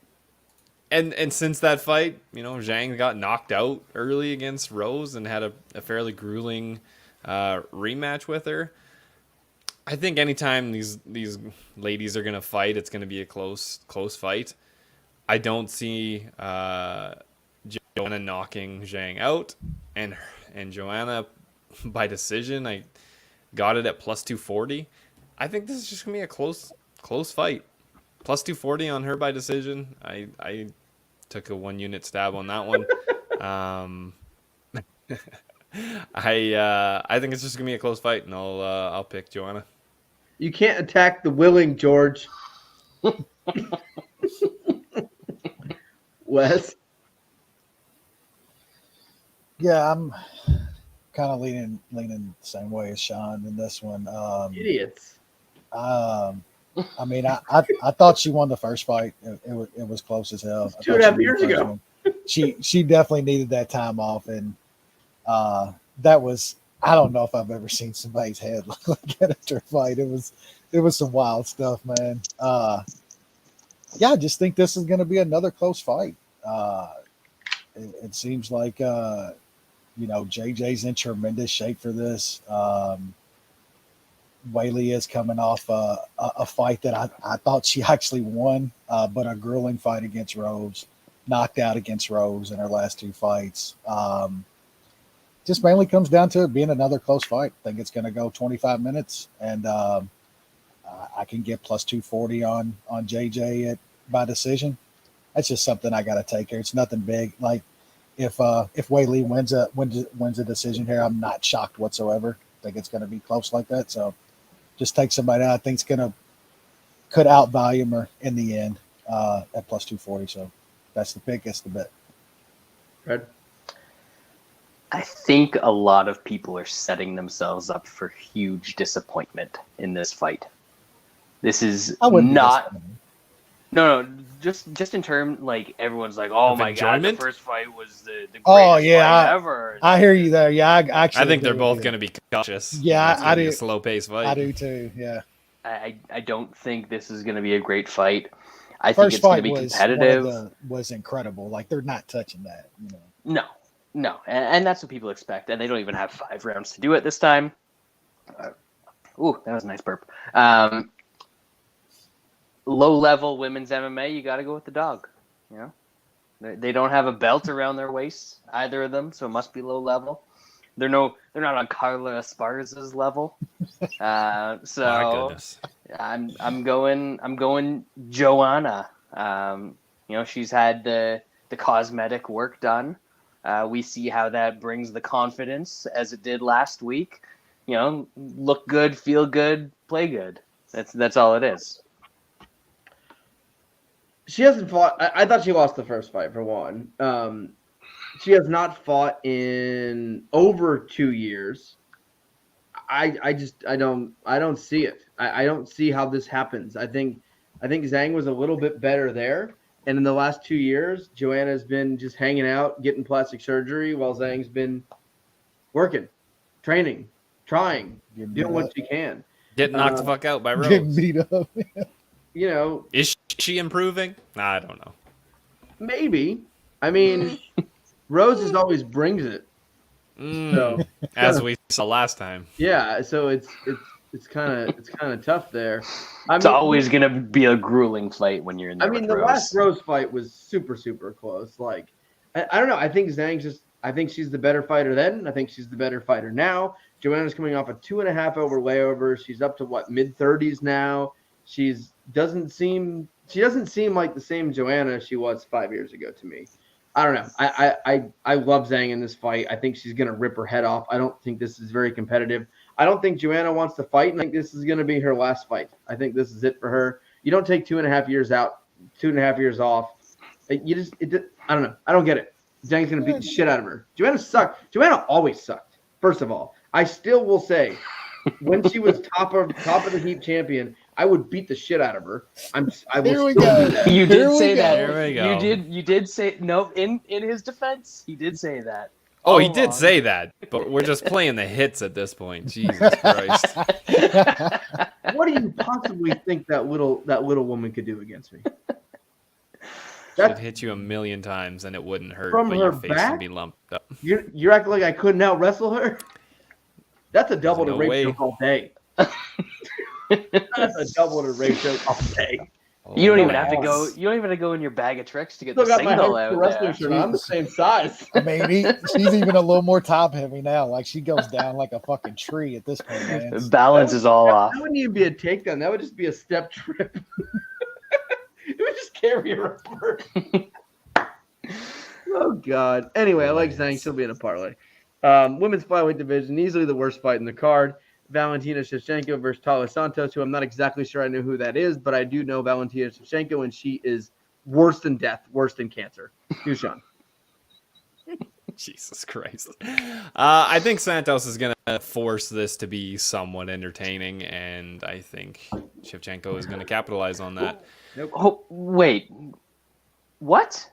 since that fight, Zhang got knocked out early against Rose and had a fairly grueling rematch with her. I think anytime these ladies are gonna fight, it's gonna be a close fight. I don't see Joanna knocking Zhang out, and Joanna by decision. I got it at plus 240. I think this is just gonna be a close fight. Plus 240 on her by decision. I took a 1 unit stab on that one. I think it's just gonna be a close fight, and I'll pick Joanna. You can't attack the willing, George. Wes? Yeah, I'm kind of leaning the same way as Sean in this one. Idiots. I mean, I thought she won the first fight. It was close as hell. 2.5 years ago. She definitely needed that time off, and that was, I don't know if I've ever seen somebody's head look like that after a fight. It was some wild stuff, man. Yeah, I just think this is going to be another close fight. It seems like JJ's in tremendous shape for this. Weili is coming off a fight that I thought she actually won, but a grueling fight against Rose, knocked out against Rose in her last 2 fights. Just mainly comes down to it being another close fight. I think it's going to go 25 minutes, and I can get plus 240 on JJ by decision. That's just something I got to take here. It's nothing big. Like if Weili wins a decision here, I'm not shocked whatsoever. I think it's going to be close like that. So just take somebody I think could outvalue her in the end at plus 240. So that's the pick. That's the bet. Red? I think a lot of people are setting themselves up for huge disappointment in this fight. This is not. No, just in terms, like, everyone's like, oh my god, the first fight was the greatest fight ever. I hear you there. Yeah, I think they're both going to be cautious. Yeah, I do. A slow pace fight. I do too. Yeah. I don't think this is going to be a great fight. I think it's going to be competitive. Was incredible. Like, they're not touching that. You know. No, and that's what people expect, and they don't even have 5 rounds to do it this time. Ooh, that was a nice burp. Low-level women's MMA, you got to go with the dog. You know, they don't have a belt around their waists, either of them, so it must be low-level. They're not on Carla Esparza's level. So my goodness. I'm going Joanna. She's had the cosmetic work done. We see how that brings the confidence as it did last week. Look good, feel good, play good. That's all it is. She hasn't fought. I thought she lost the first fight for one. She has not fought in over 2 years. I don't see it. I don't see how this happens. I think Zhang was a little bit better there. And in the last 2 years, Joanna's been just hanging out, getting plastic surgery, while Zhang's been working, training, trying, doing what she can. Getting knocked the fuck out by Rose. Getting beat up. Is she improving? I don't know. Maybe. I mean, Rose always brings it. So, as we saw last time. Yeah, so it's kind of tough there. It's always gonna be a grueling fight when you're in there. The last Rose fight was super, super close. Like, I don't know. I think I think she's the better fighter then. I think she's the better fighter now. Joanna's coming off a 2.5 over layover. She's up to mid-30s now. She doesn't seem like the same Joanna she was 5 years ago to me. I don't know. I love Zhang in this fight. I think she's gonna rip her head off. I don't think this is very competitive. I don't think Joanna wants to fight, and I think this is gonna be her last fight. I think this is it for her. You don't take 2.5 years out, 2.5 years off. I don't know. I don't get it. Zhang's gonna beat the shit out of her. Joanna sucked. Joanna always sucked. First of all, I still will say, when she was top of the heap champion, I would beat the shit out of her. I will still do that. You did say that. There we go. You did say no. In his defense, he did say that. Oh, he did say that, but we're just playing the hits at this point. Jesus Christ! What do you possibly think that little woman could do against me? She'd hit you 1,000,000 times and it wouldn't hurt, from but her your face back? would be lumped up. You're acting like I couldn't out wrestle her? That's a double to rape joke all day. That's a double to ratio all day. You don't even Oh, have to go. yes. You don't even have to go in your bag of tricks to get Still the got my single high out school wrestling there. shirt on. I'm the same size. I mean, she's even a little more top heavy now. Like she goes down like a fucking tree at this point, man. Balance is all off. That wouldn't even be a takedown. That would just be a step trip. It would just carry her over. Oh, God. Anyway, I like Zhang. She'll be in a parlay. Women's flyweight division, easily the worst fight in the card. Valentina Shevchenko versus Taila Santos, who I'm not exactly sure I know who that is, but I do know Valentina Shevchenko, and she is worse than death, worse than cancer. Dushan. Jesus Christ. I think Santos is going to force this to be somewhat entertaining, and I think Shevchenko is going to capitalize on that. Nope. Oh, wait. What?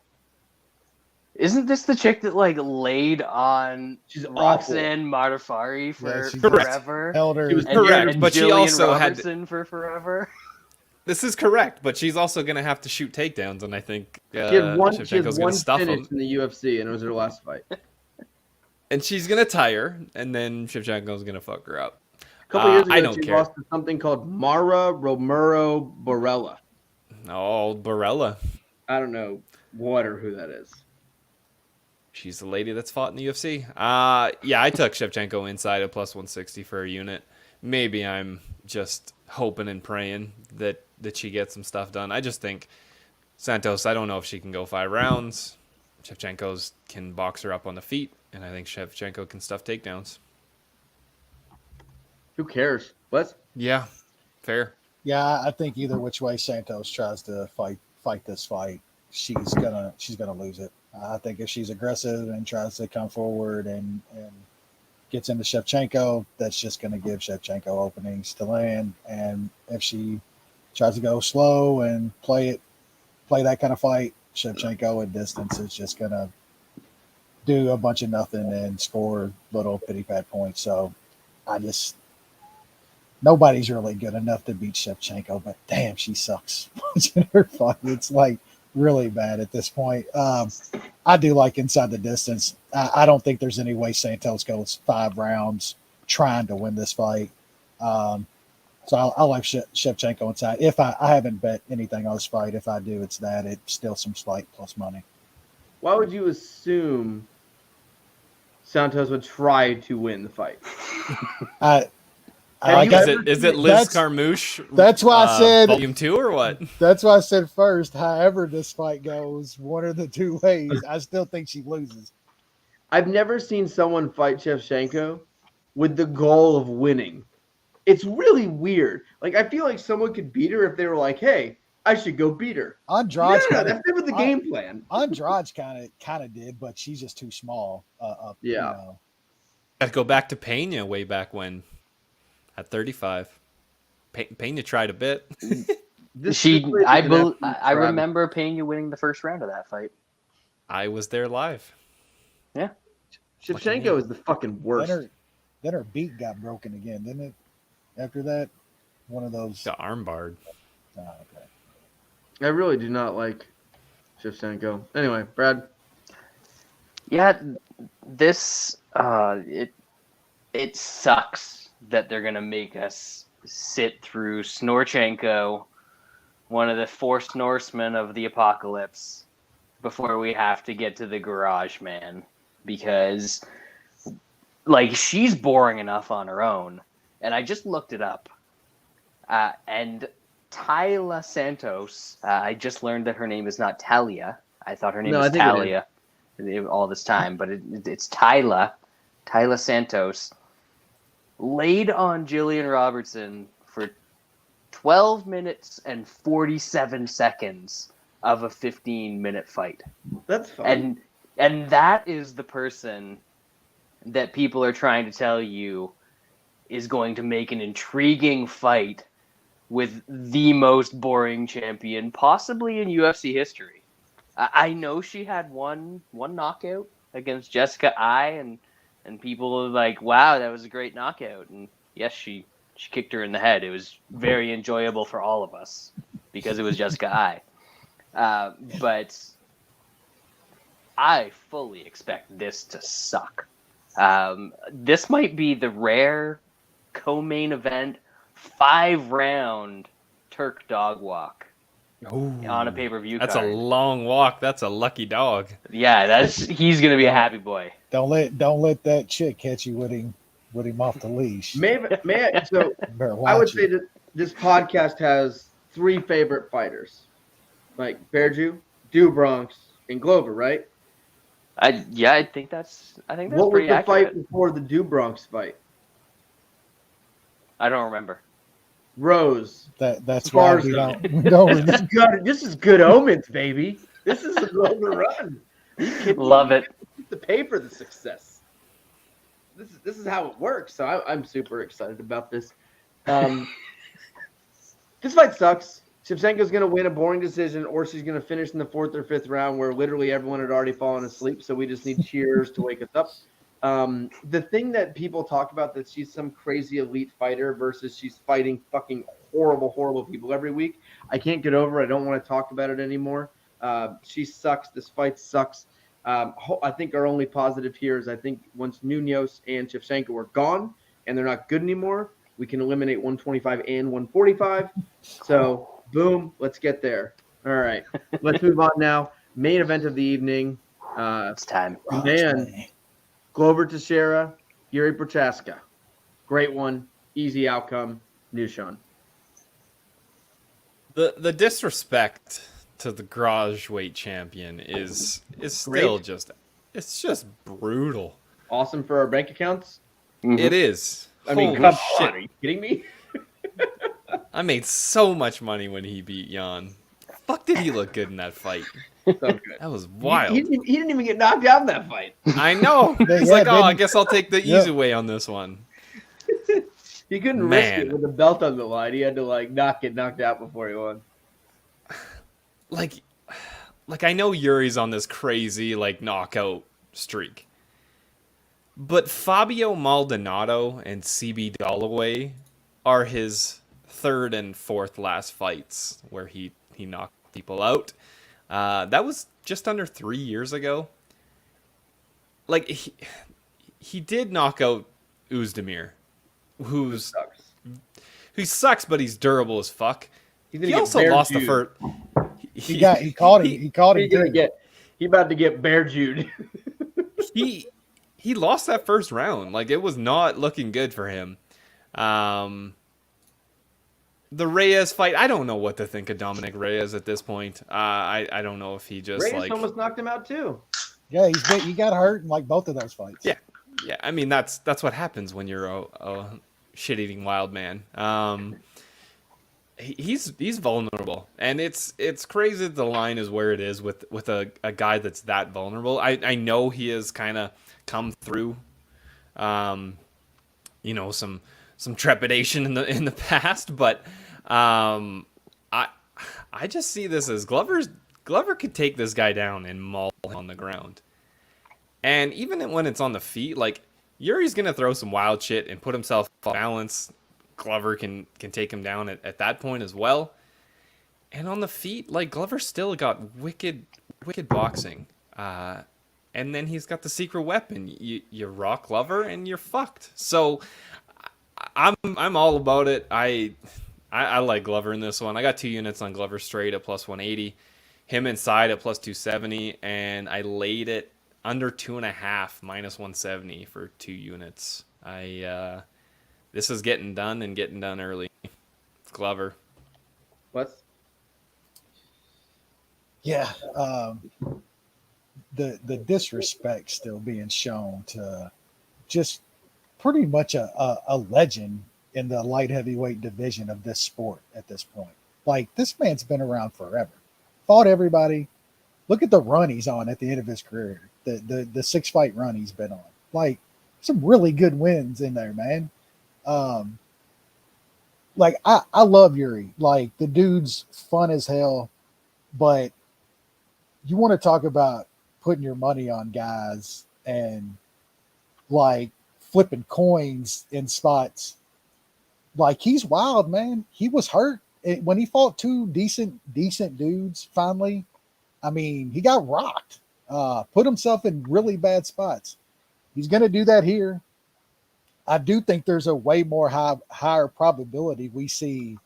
Isn't this the chick that like laid on She's awful. Roxanne Martifari for she's forever? Held her. She was And- correct, and but she Jillian also had- Robertson for forever. This is correct, but she's also going to have to shoot takedowns, and I think She had one Shevchenko's going to stuff finish him. in the UFC, and it was her last fight. And she's going to tire, and then Shevchenko's going to fuck her up. A couple years ago, I don't she care. lost to something called Mara Romero Borella. Oh, Barella. I don't know what or who that is. She's the lady that's fought in the UFC. Yeah, I took Shevchenko inside at plus 160 for a unit. Maybe I'm just hoping and praying that she gets some stuff done. I just think Santos, I don't know if she can go 5 rounds. Shevchenko's can box her up on the feet, and I think Shevchenko can stuff takedowns. Who cares? What? Yeah, fair. Yeah, I think either which way Santos tries to fight this fight, she's gonna lose it. I think if she's aggressive and tries to come forward and gets into Shevchenko, that's just going to give Shevchenko openings to land. And if she tries to go slow and play that kind of fight, Shevchenko at distance is just going to do a bunch of nothing and score little pity pat points. So nobody's really good enough to beat Shevchenko, but damn, she sucks watching her fight. It's like really bad at this point. I do like inside the distance. I don't think there's any way Santos goes 5 rounds trying to win this fight. So I like Shevchenko inside. If I haven't bet anything on this fight, if I do, it's that. It's still some slight plus money. Why would you assume Santos would try to win the fight? Is it Liz That's- Carmouche? that's why I said- Volume 2 or what? That's why I said first, however this fight goes, one of the two ways, I still think she loses. I've never seen someone fight Shevchenko with the goal of winning. It's really weird. Like, I feel like someone could beat her if they were like, hey, I should go beat her. Andrade Yeah, that's never the game plan. Andrade kind of did, but she's just too small. Yeah. You know. Let's go back to Pena way back when, at 35. Pena tried a bit. I remember Pena winning the first round of that fight. I was there live. Yeah. Shevchenko is the fucking worst. Then her beak got broken again, didn't it? After that, one of those. The armbar. Oh, okay. I really do not like Shevchenko. Anyway, Brad. Yeah, this it sucks that they're gonna make us sit through Snorchenko, one of the forced Norsemen of the apocalypse, before we have to get to the Garage Man, because like she's boring enough on her own. And I just looked it up, and Taila Santos. I just learned that her name is not Talia. I thought her name was Talia all this time, but it's Taila Santos. Laid on Jillian Robertson for 12 minutes and 47 seconds of a 15-minute fight. That's fine. And that is the person that people are trying to tell you is going to make an intriguing fight with the most boring champion possibly in UFC history. I know she had one knockout against Jessica Ai, and people are like, wow, that was a great knockout. And yes, she kicked her in the head. It was very enjoyable for all of us because it was Jessica Ai. But I fully expect this to suck. This might be the rare co-main event 5-round Turk dog walk Ooh, on a pay-per-view that's card. a long walk. That's a lucky dog. Yeah, he's gonna be a happy boy. Don't let that chick catch you with him off the leash. So I would say that this podcast has 3 favorite fighters, like Bearju, Bronx, and Glover, right? I think that's What was pretty the accurate. fight before the Bronx fight? I don't remember. Rose. That's why we don't remember. This is good omens, baby. This is a Glover run. Love it. To pay for the success. This is how it works. So I'm super excited about this. This fight sucks. Shevchenko's going to win a boring decision, or she's going to finish in the 4th or 5th round where literally everyone had already fallen asleep. So we just need cheers to wake us up. The thing that people talk about that she's some crazy elite fighter versus she's fighting fucking horrible people every week. I can't get over it. I don't want to talk about it anymore. She sucks. This fight sucks. I think our only positive here is I think once Nunes and Shevchenko are gone and they're not good anymore, we can eliminate 125 and 145. So, boom, let's get there. All right, let's move on now. Main event of the evening. It's time. Man, Glover Teixeira, Yuri Prochazka. Great one, easy outcome. Nushan. The disrespect to the Garageweight Champion is still just brutal. Awesome for our bank accounts. Mm-hmm. It is. I mean, Holy come shit. on, are you kidding me? I made so much money when he beat Jan. Fuck, did he look good in that fight? So good. That was wild. He didn't even get knocked out in that fight. I know. He's like, I guess I'll take the easy way on this one. He couldn't risk it with the belt on the line. He had to not get knocked out before he won. Like I know Yuri's on this crazy knockout streak, but Fabio Maldonado and CB Dollaway are his 3rd and 4th last fights where he knocked people out. That was just under 3 years ago. He did knock out Uzdemir, who sucks, but he's durable as fuck. He also lost the first. He caught him. He caught him. He about to get bear Jude. he lost that first round. It was not looking good for him. The Reyes fight, I don't know what to think of Dominic Reyes at this point. I don't know if he just Reyes almost knocked him out too. Yeah, he got hurt in both of those fights. Yeah. I mean that's what happens when you're a shit-eating wild man. He's vulnerable, and it's crazy that the line is where it is with a guy that's that vulnerable. I know he has kind of come through, some trepidation in the past, but I just see this as Glover could take this guy down and maul him on the ground, and even when it's on the feet, Yuri's gonna throw some wild shit and put himself off balance. Glover can take him down at that point as well. And on the feet, Glover still got wicked boxing. And then he's got the secret weapon. You rock Glover and you're fucked. So I'm all about it. I like Glover in this one. I got 2 units on Glover straight at plus 180, him inside at plus 270, and I laid it under 2.5 minus 170 for 2 units. This is getting done and getting done early. It's Glover. What? Yeah. The disrespect still being shown to just pretty much a legend in the light heavyweight division of this sport at this point. This man's been around forever. Fought everybody. Look at the run he's on at the end of his career. The 6-fight run he's been on. Some really good wins in there, man. I love Yuri. The dude's fun as hell, but you want to talk about putting your money on guys and flipping coins in spots. He's wild, man. He was hurt when he fought 2 decent dudes. Finally, I mean, he got rocked. Put himself in really bad spots. He's gonna do that here. I do think there's a way more higher probability we see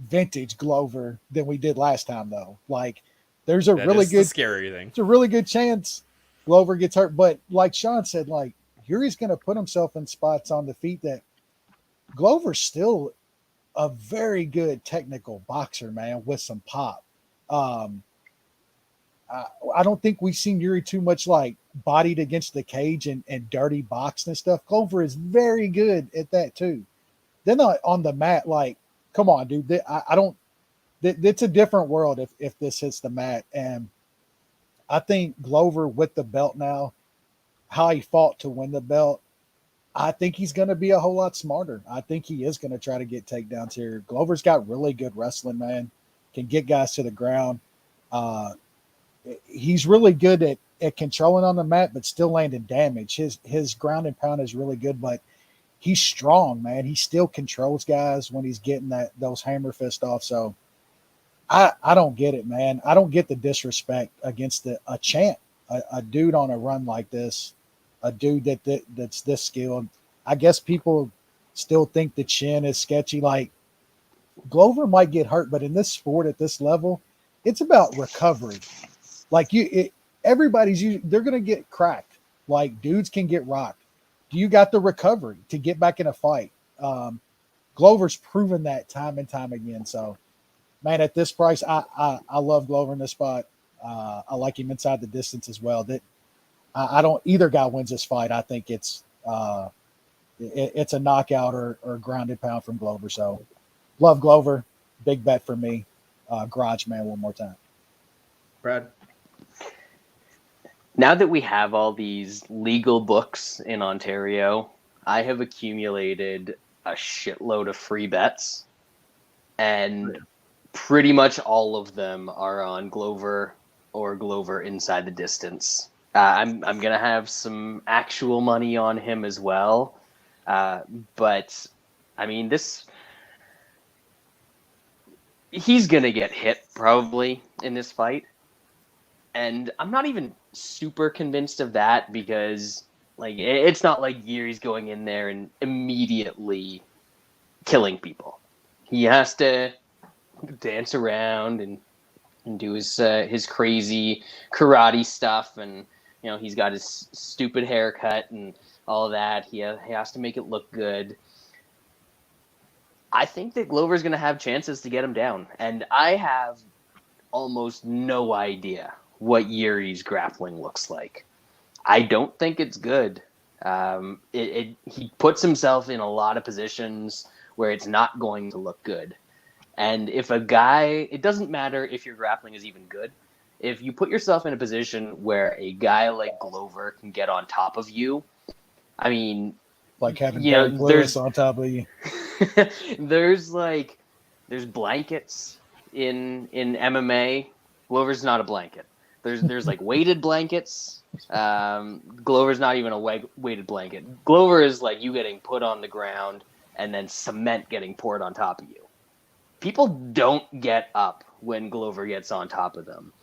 vintage Glover than we did last time, though. Like, there's a really good scary thing. It's a really good chance Glover gets hurt, but like Sean said, like Yuri's going to put himself in spots on the feet that Glover's still a very good technical boxer, man, with some pop. I don't think we've seen Yuri too much like bodied against the cage and dirty boxing and stuff. Glover is very good at that too. Then on the mat, like, come on, dude. I don't. It's a different world if this hits the mat. And I think Glover with the belt now, how he fought to win the belt, I think he's going to be a whole lot smarter. I think he is going to try to get takedowns here. Glover's got really good wrestling, man. Can get guys to the ground. He's really good at controlling on the mat, but still landing damage. His ground and pound is really good, but he's strong, man. He still controls guys when he's getting those hammer fist off. So I don't get it, man. I don't get the disrespect against a champ, a dude on a run like this, a dude that's this skilled. I guess people still think the chin is sketchy. Like, Glover might get hurt, but in this sport at this level, it's about recovery. Like, they're going to get cracked. Like, dudes can get rocked. Do you got the recovery to get back in a fight? Glover's proven that time and time again. So, man, at this price, I love Glover in this spot. I like him inside the distance as well. That I don't either guy wins this fight. I think it's a knockout or grounded pound from Glover. So, love Glover. Big bet for me. Garage man one more time. Brad? Now that we have all these legal books in Ontario, I have accumulated a shitload of free bets, and pretty much all of them are on Glover or Glover inside the distance. I'm gonna have some actual money on him as well, but I mean he's gonna get hit probably in this fight. And I'm not even super convinced of that because, like, it's not like Yuri's going in there and immediately killing people. He has to dance around and do his crazy karate stuff, and he's got his stupid haircut and all that. He has to make it look good. I think that Glover's going to have chances to get him down, and I have almost no idea what Yuri's grappling looks like. I don't think it's good. He puts himself in a lot of positions where it's not going to look good. And if a guy, it doesn't matter if your grappling is even good. If you put yourself in a position where a guy like Glover can get on top of you, I mean, like having Derek Lewis on top of you. there's blankets in MMA. Glover's not a blanket. There's like weighted blankets. Glover's not even a weighted blanket. Glover is like you getting put on the ground and then cement getting poured on top of you. People don't get up when Glover gets on top of them.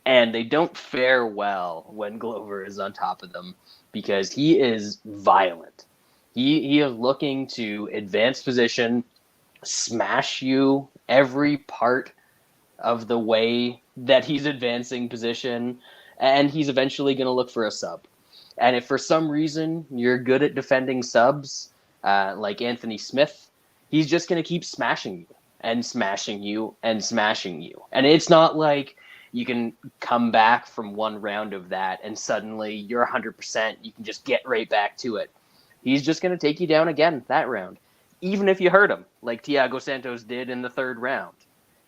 And they don't fare well when Glover is on top of them because he is violent. He is looking to advance position, smash you every part of the way that he's advancing position, and he's eventually going to look for a sub. And if for some reason you're good at defending subs, like Anthony Smith, he's just going to keep smashing you and smashing you and smashing you. And it's not like you can come back from one round of that and suddenly you're 100%, you can just get right back to it. He's just going to take you down again that round, even if you hurt him, like Thiago Santos did in the third round.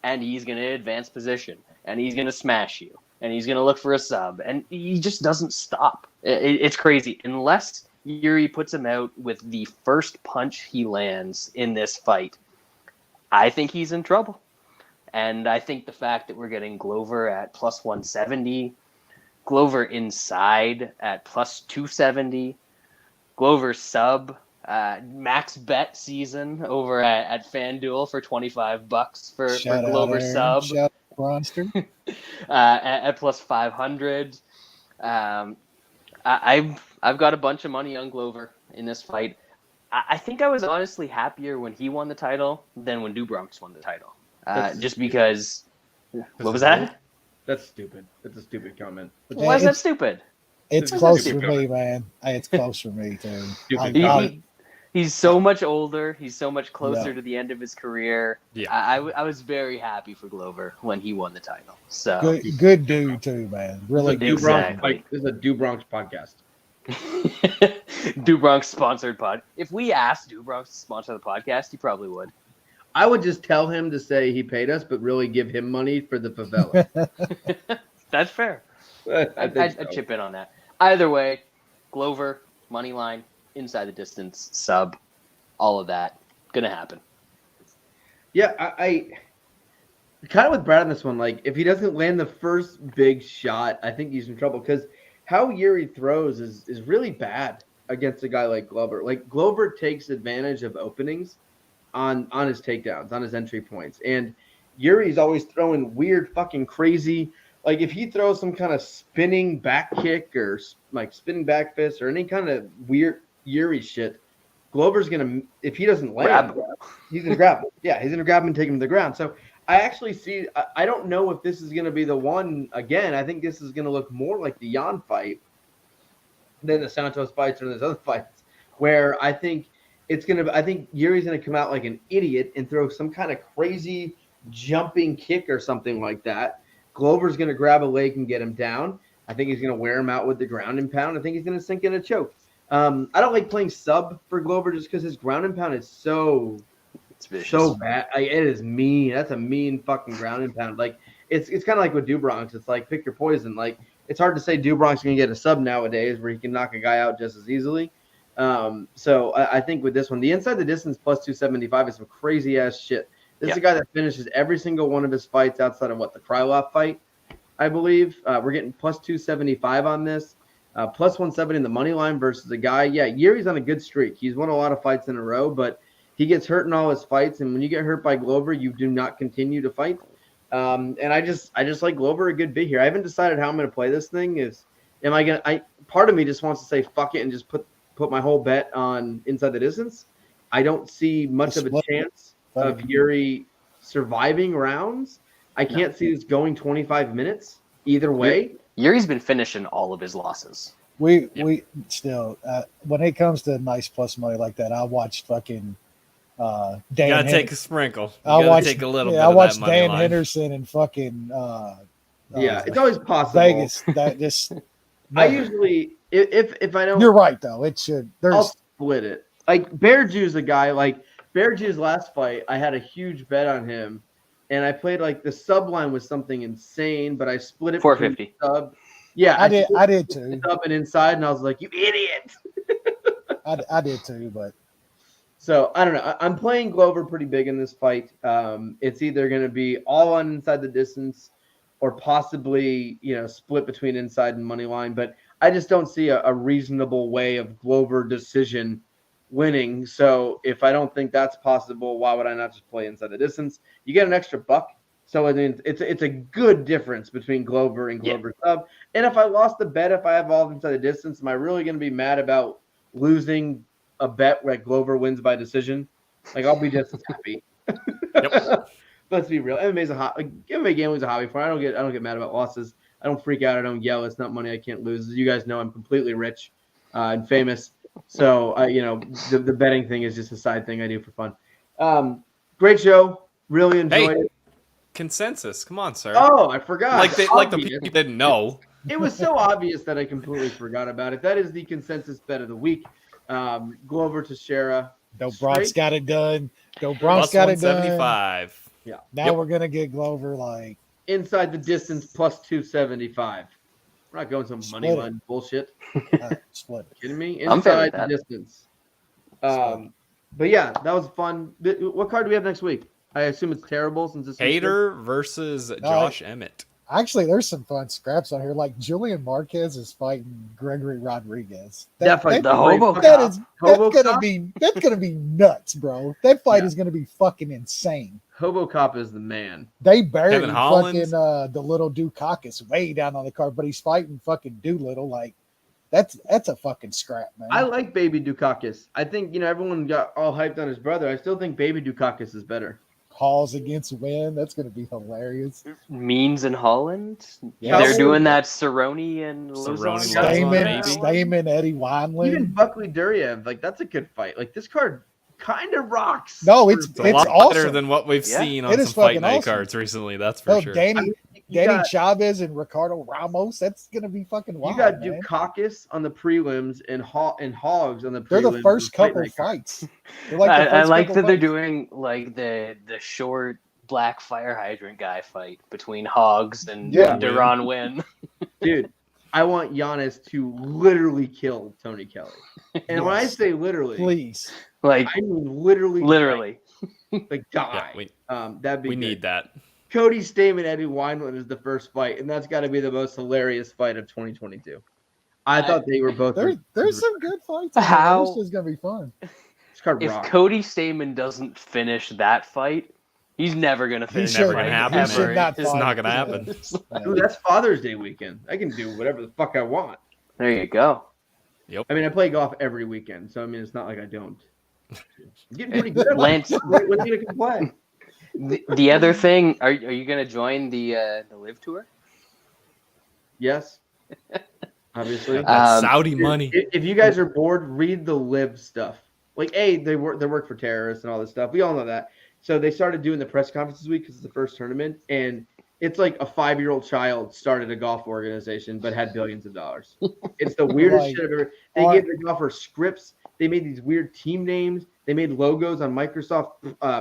And he's going to advance position, and he's going to smash you, and he's going to look for a sub, and he just doesn't stop. It's crazy. Unless Yuri puts him out with the first punch he lands in this fight, I think he's in trouble. And I think the fact that we're getting Glover at plus 170, Glover inside at plus 270, Glover sub, max bet season over at FanDuel for $25 for Glover sub. Shout out Monster. At plus 500. I've got a bunch of money on Glover in this fight. I think I was honestly happier when he won the title than when Dubronx won the title. Just because. What was that? That's stupid. That's a stupid comment. Why is that stupid? It's close for me, man. It's close for me too. He's so much older. He's so much closer to the end of his career. Yeah, I was very happy for Glover when he won the title. So good dude too, man. Really good. Exactly. This is a Dubronx podcast. Dubronx sponsored pod. If we asked Dubronx to sponsor the podcast, he probably would. I would just tell him to say he paid us, but really give him money for the favela. That's fair. I'd chip in on that. Either way, Glover, money line, inside the distance, sub, all of that, gonna happen. Yeah, I kind of with Brad on this one. Like, if he doesn't land the first big shot, I think he's in trouble because how Yuri throws is really bad against a guy like Glover. Like, Glover takes advantage of openings on his takedowns, on his entry points. And Yuri's always throwing weird fucking crazy, like if he throws some kind of spinning back kick or like spinning back fist or any kind of weird Yuri shit, Glover's going to, if he doesn't land, he's going to grab him. Yeah, he's going to grab him and take him to the ground. So I actually see, I don't know if this is going to be the one again. I think this is going to look more like the Jan fight than the Santos fights or those other fights where I think Yuri's going to come out like an idiot and throw some kind of crazy jumping kick or something like that. Glover's going to grab a leg and get him down. I think he's going to wear him out with the ground and pound. I think he's going to sink in a choke. I don't like playing sub for Glover just because his ground and pound is so bad. It is mean. That's a mean fucking ground and pound. Like it's kind of like with Dubronx. It's like pick your poison. Like it's hard to say Dubronx is going to get a sub nowadays where he can knock a guy out just as easily. So I think with this one, the inside the distance plus 275 is some crazy ass shit. This is a guy that finishes every single one of his fights outside of the Krylov fight, I believe. We're getting plus 275 on this, plus 170 in the money line versus a guy. Yeah, Yuri's on a good streak. He's won a lot of fights in a row, but he gets hurt in all his fights. And when you get hurt by Glover, you do not continue to fight. And I just like Glover a good bit here. I haven't decided how I'm going to play this thing. Part of me just wants to say fuck it and just put my whole bet on inside the distance. I don't see much of a chance of Yuri surviving rounds. I can't see this going 25 minutes either way. Yuri's been finishing all of his losses. We still when it comes to nice plus money like that, I watched fucking Dan. You gotta take a sprinkle. I watched take a little. I watched Dan Henderson and fucking. It's always possible. Vegas. That just. I usually, if I don't. You're right though. It should. I'll split it. Like Bear Jew's a guy. Like Bear Jew's last fight, I had a huge bet on him, and I played like the sub line was something insane, but I split it 450 sub. Yeah, I did too. Sub and inside, and I was like, you idiot. I did too, but. So I don't know. I'm playing Glover pretty big in this fight. It's either going to be all on inside the distance, or possibly split between inside and money line. But I just don't see a reasonable way of Glover decision winning. So if I don't think that's possible, why would I not just play inside the distance? You get an extra buck. So I mean, it's a good difference between Glover and Glover sub. And if I lost the bet, if I have all inside the distance, am I really going to be mad about losing a bet where Glover wins by decision? Like, I'll be just as happy. Yep. Let's be real. MMA's MMA gambling's a hobby for me. I don't get mad about losses. I don't freak out. I don't yell. It's not money I can't lose. As you guys know, I'm completely rich and famous. So the betting thing is just a side thing I do for fun. Great show. Really enjoyed it. Consensus. Come on, sir. Oh, I forgot. Like the people didn't know. It was so obvious that I completely forgot about it. That is the consensus bet of the week. Glover Teixeira. Bronx got it done. Bronx got it done. 175. Yeah. Now we're gonna get Glover like inside the distance plus 275. We're not going some money line bullshit. Split it. Kidding me? Inside the distance. But yeah, that was fun. What card do we have next week? I assume it's terrible since it's Hader versus Josh Emmett. Actually, there's some fun scraps on here. Like Julian Marquez is fighting Gregory Rodriguez. That's gonna be nuts, bro. That fight is gonna be fucking insane. Hobocop is the man. They buried fucking the little Dukakis way down on the card, but he's fighting fucking Doolittle. Like That's a fucking scrap, man. I like Baby Dukakis. I think, everyone got all hyped on his brother. I still think Baby Dukakis is better. Halls against Win. That's going to be hilarious. Means in Holland. Yeah. They're doing that Cerrone and Cerrone, Stamen, Eddie Wineland. Even Buckley Duryev, like that's a good fight. Like this card kind of rocks. No, it's a lot awesome. better than what we've seen on It some is fight fucking night awesome. cards recently. That's for sure. Danny Chavez and Ricardo Ramos. That's gonna be fucking wild. You got man. Dukakis on the prelims and Hogs on the prelims. They're the first couple fights. They're like the I first like couple that they're fights. doing like the short black fire hydrant guy fight between Hogs and Duran Win. Dude, I want Giannis to literally kill Tony Kelly. And when I say literally, Please. Like I mean literally. Like die. That'd be we good. need that. Cody Stamen, Eddie Wineland is the first fight, and that's got to be the most hilarious fight of 2022. I thought they were both. There's some good fights. How- This is gonna be fun. Card if rock. Cody Stamen doesn't finish that fight, he's never gonna finish. Never a gonna fight happen. He ever. should not It's fight. not gonna happen. Dude, that's Father's Day weekend. I can do whatever the fuck I want. There you go. I mean, I play golf every weekend, so I mean, it's not like I don't. I'm getting pretty good. Lance- When are you gonna come play? The other thing, are you gonna join the Live Tour? Yes, obviously. That's Saudi money. If you guys are bored, read the Live stuff. Like, they work for terrorists and all this stuff. We all know that. So they started doing the press conference this week because it's the first tournament, and it's like a 5-year-old child started a golf organization but had billions of dollars. It's the weirdest shit I've ever. They gave the golfers scripts. They made these weird team names. They made logos on Microsoft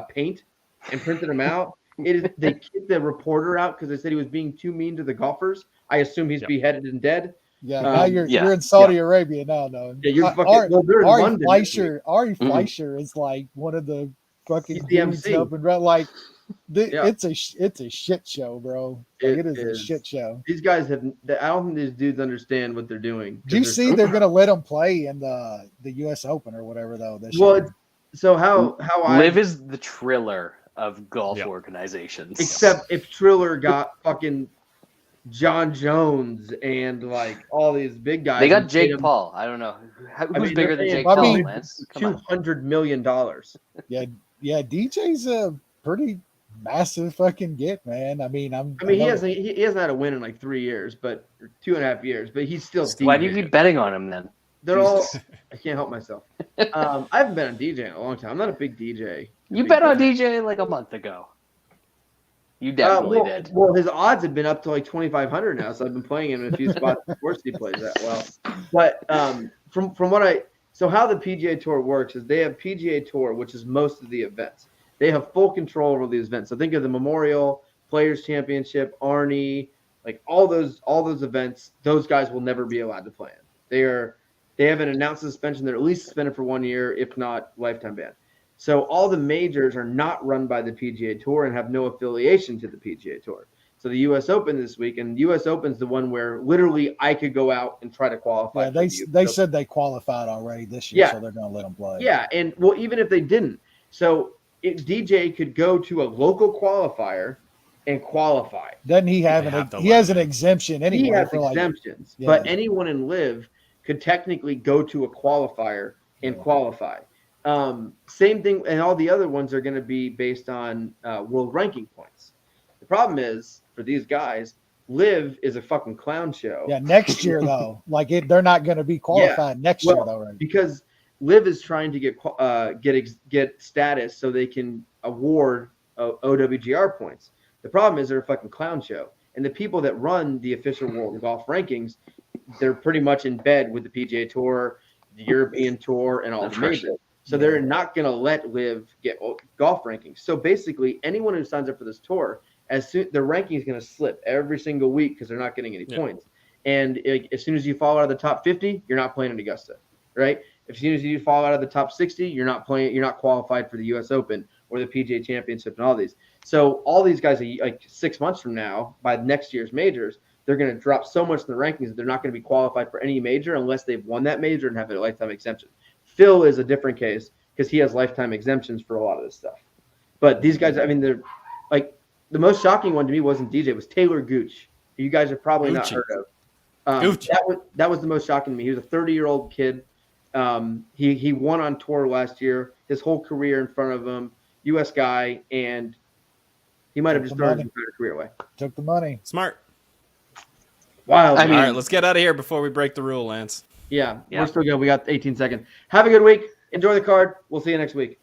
Paint and printed them out. They kicked the reporter out because they said he was being too mean to the golfers. I assume he's beheaded and dead. Yeah, now you're in Saudi Arabia now. No, Yeah, you're fucking. They're in London. Ari Fleischer is like one of the fucking He's the dudes MC. up and like. It's a shit show, bro. Like, it is a shit show. These guys have. I don't think these dudes understand what they're doing. Do you see they're gonna let them play in the U.S. Open or whatever though? This well, year? so how Live is the Triller of golf organizations. Except if Triller got fucking John Jones and like all these big guys. They got Jake Paul. I don't know who's bigger than Jake Paul. Lance? $200 million. Yeah. DJ's a pretty massive fucking get, man. I mean, he hasn't had a win in like 3 years, but 2.5 years, but he's still. Why do you keep betting on him then? They're all. I can't help myself. I haven't been on DJ in a long time. I'm not a big DJ. You bet on DJ like a month ago. You definitely did. Well, his odds have been up to like 2,500 now, so I've been playing him in a few spots before he plays that well. But from what so how the PGA Tour works is they have PGA Tour, which is most of the events. They have full control over these events. So think of the Memorial, Players Championship, Arnie, like all those events. Those guys will never be allowed to play in. They have an announced suspension. They're at least suspended for 1 year, if not lifetime ban. So all the majors are not run by the PGA Tour and have no affiliation to the PGA Tour. So the U.S. Open this week, and the U.S. Open's the one where literally I could go out and try to qualify. Yeah, they said they qualified already this year, so they're going to let them play. Yeah, and well, even if they didn't, so DJ could go to a local qualifier and qualify. Doesn't he have he has an exemption anyway? He has for exemptions, but anyone in Live could technically go to a qualifier and qualify. Same thing, and all the other ones are going to be based on world ranking points. The problem is for these guys, Live is a fucking clown show. Yeah, next year though, they're not going to be qualified next year though, right? Because Live is trying to get status so they can award OWGR points. The problem is they're a fucking clown show, and the people that run the official world golf rankings, they're pretty much in bed with the PGA Tour, the European Tour, and all the majors. So they're not going to let Live get golf rankings. So basically, anyone who signs up for this tour, their ranking is going to slip every single week because they're not getting any points. And as soon as you fall out of the top 50, you're not playing in Augusta, right? As soon as you fall out of the top 60, you're not playing. You're not qualified for the U.S. Open or the PGA Championship and all these. So all these guys, like 6 months from now, by next year's majors, they're going to drop so much in the rankings that they're not going to be qualified for any major unless they've won that major and have a lifetime exemption. Phil is a different case because he has lifetime exemptions for a lot of this stuff. But these guys, I mean, they're like the most shocking one to me wasn't DJ. It was Taylor Gooch, who you guys have probably not heard of. That was the most shocking to me. He was a 30-year-old kid. He won on tour last year. His whole career in front of him. U.S. guy, and he might have just thrown his entire career away. Took the money. Smart. Wild. All right, let's get out of here before we break the rule, Lance. Yeah, we're still good. We got 18 seconds. Have a good week. Enjoy the card. We'll see you next week.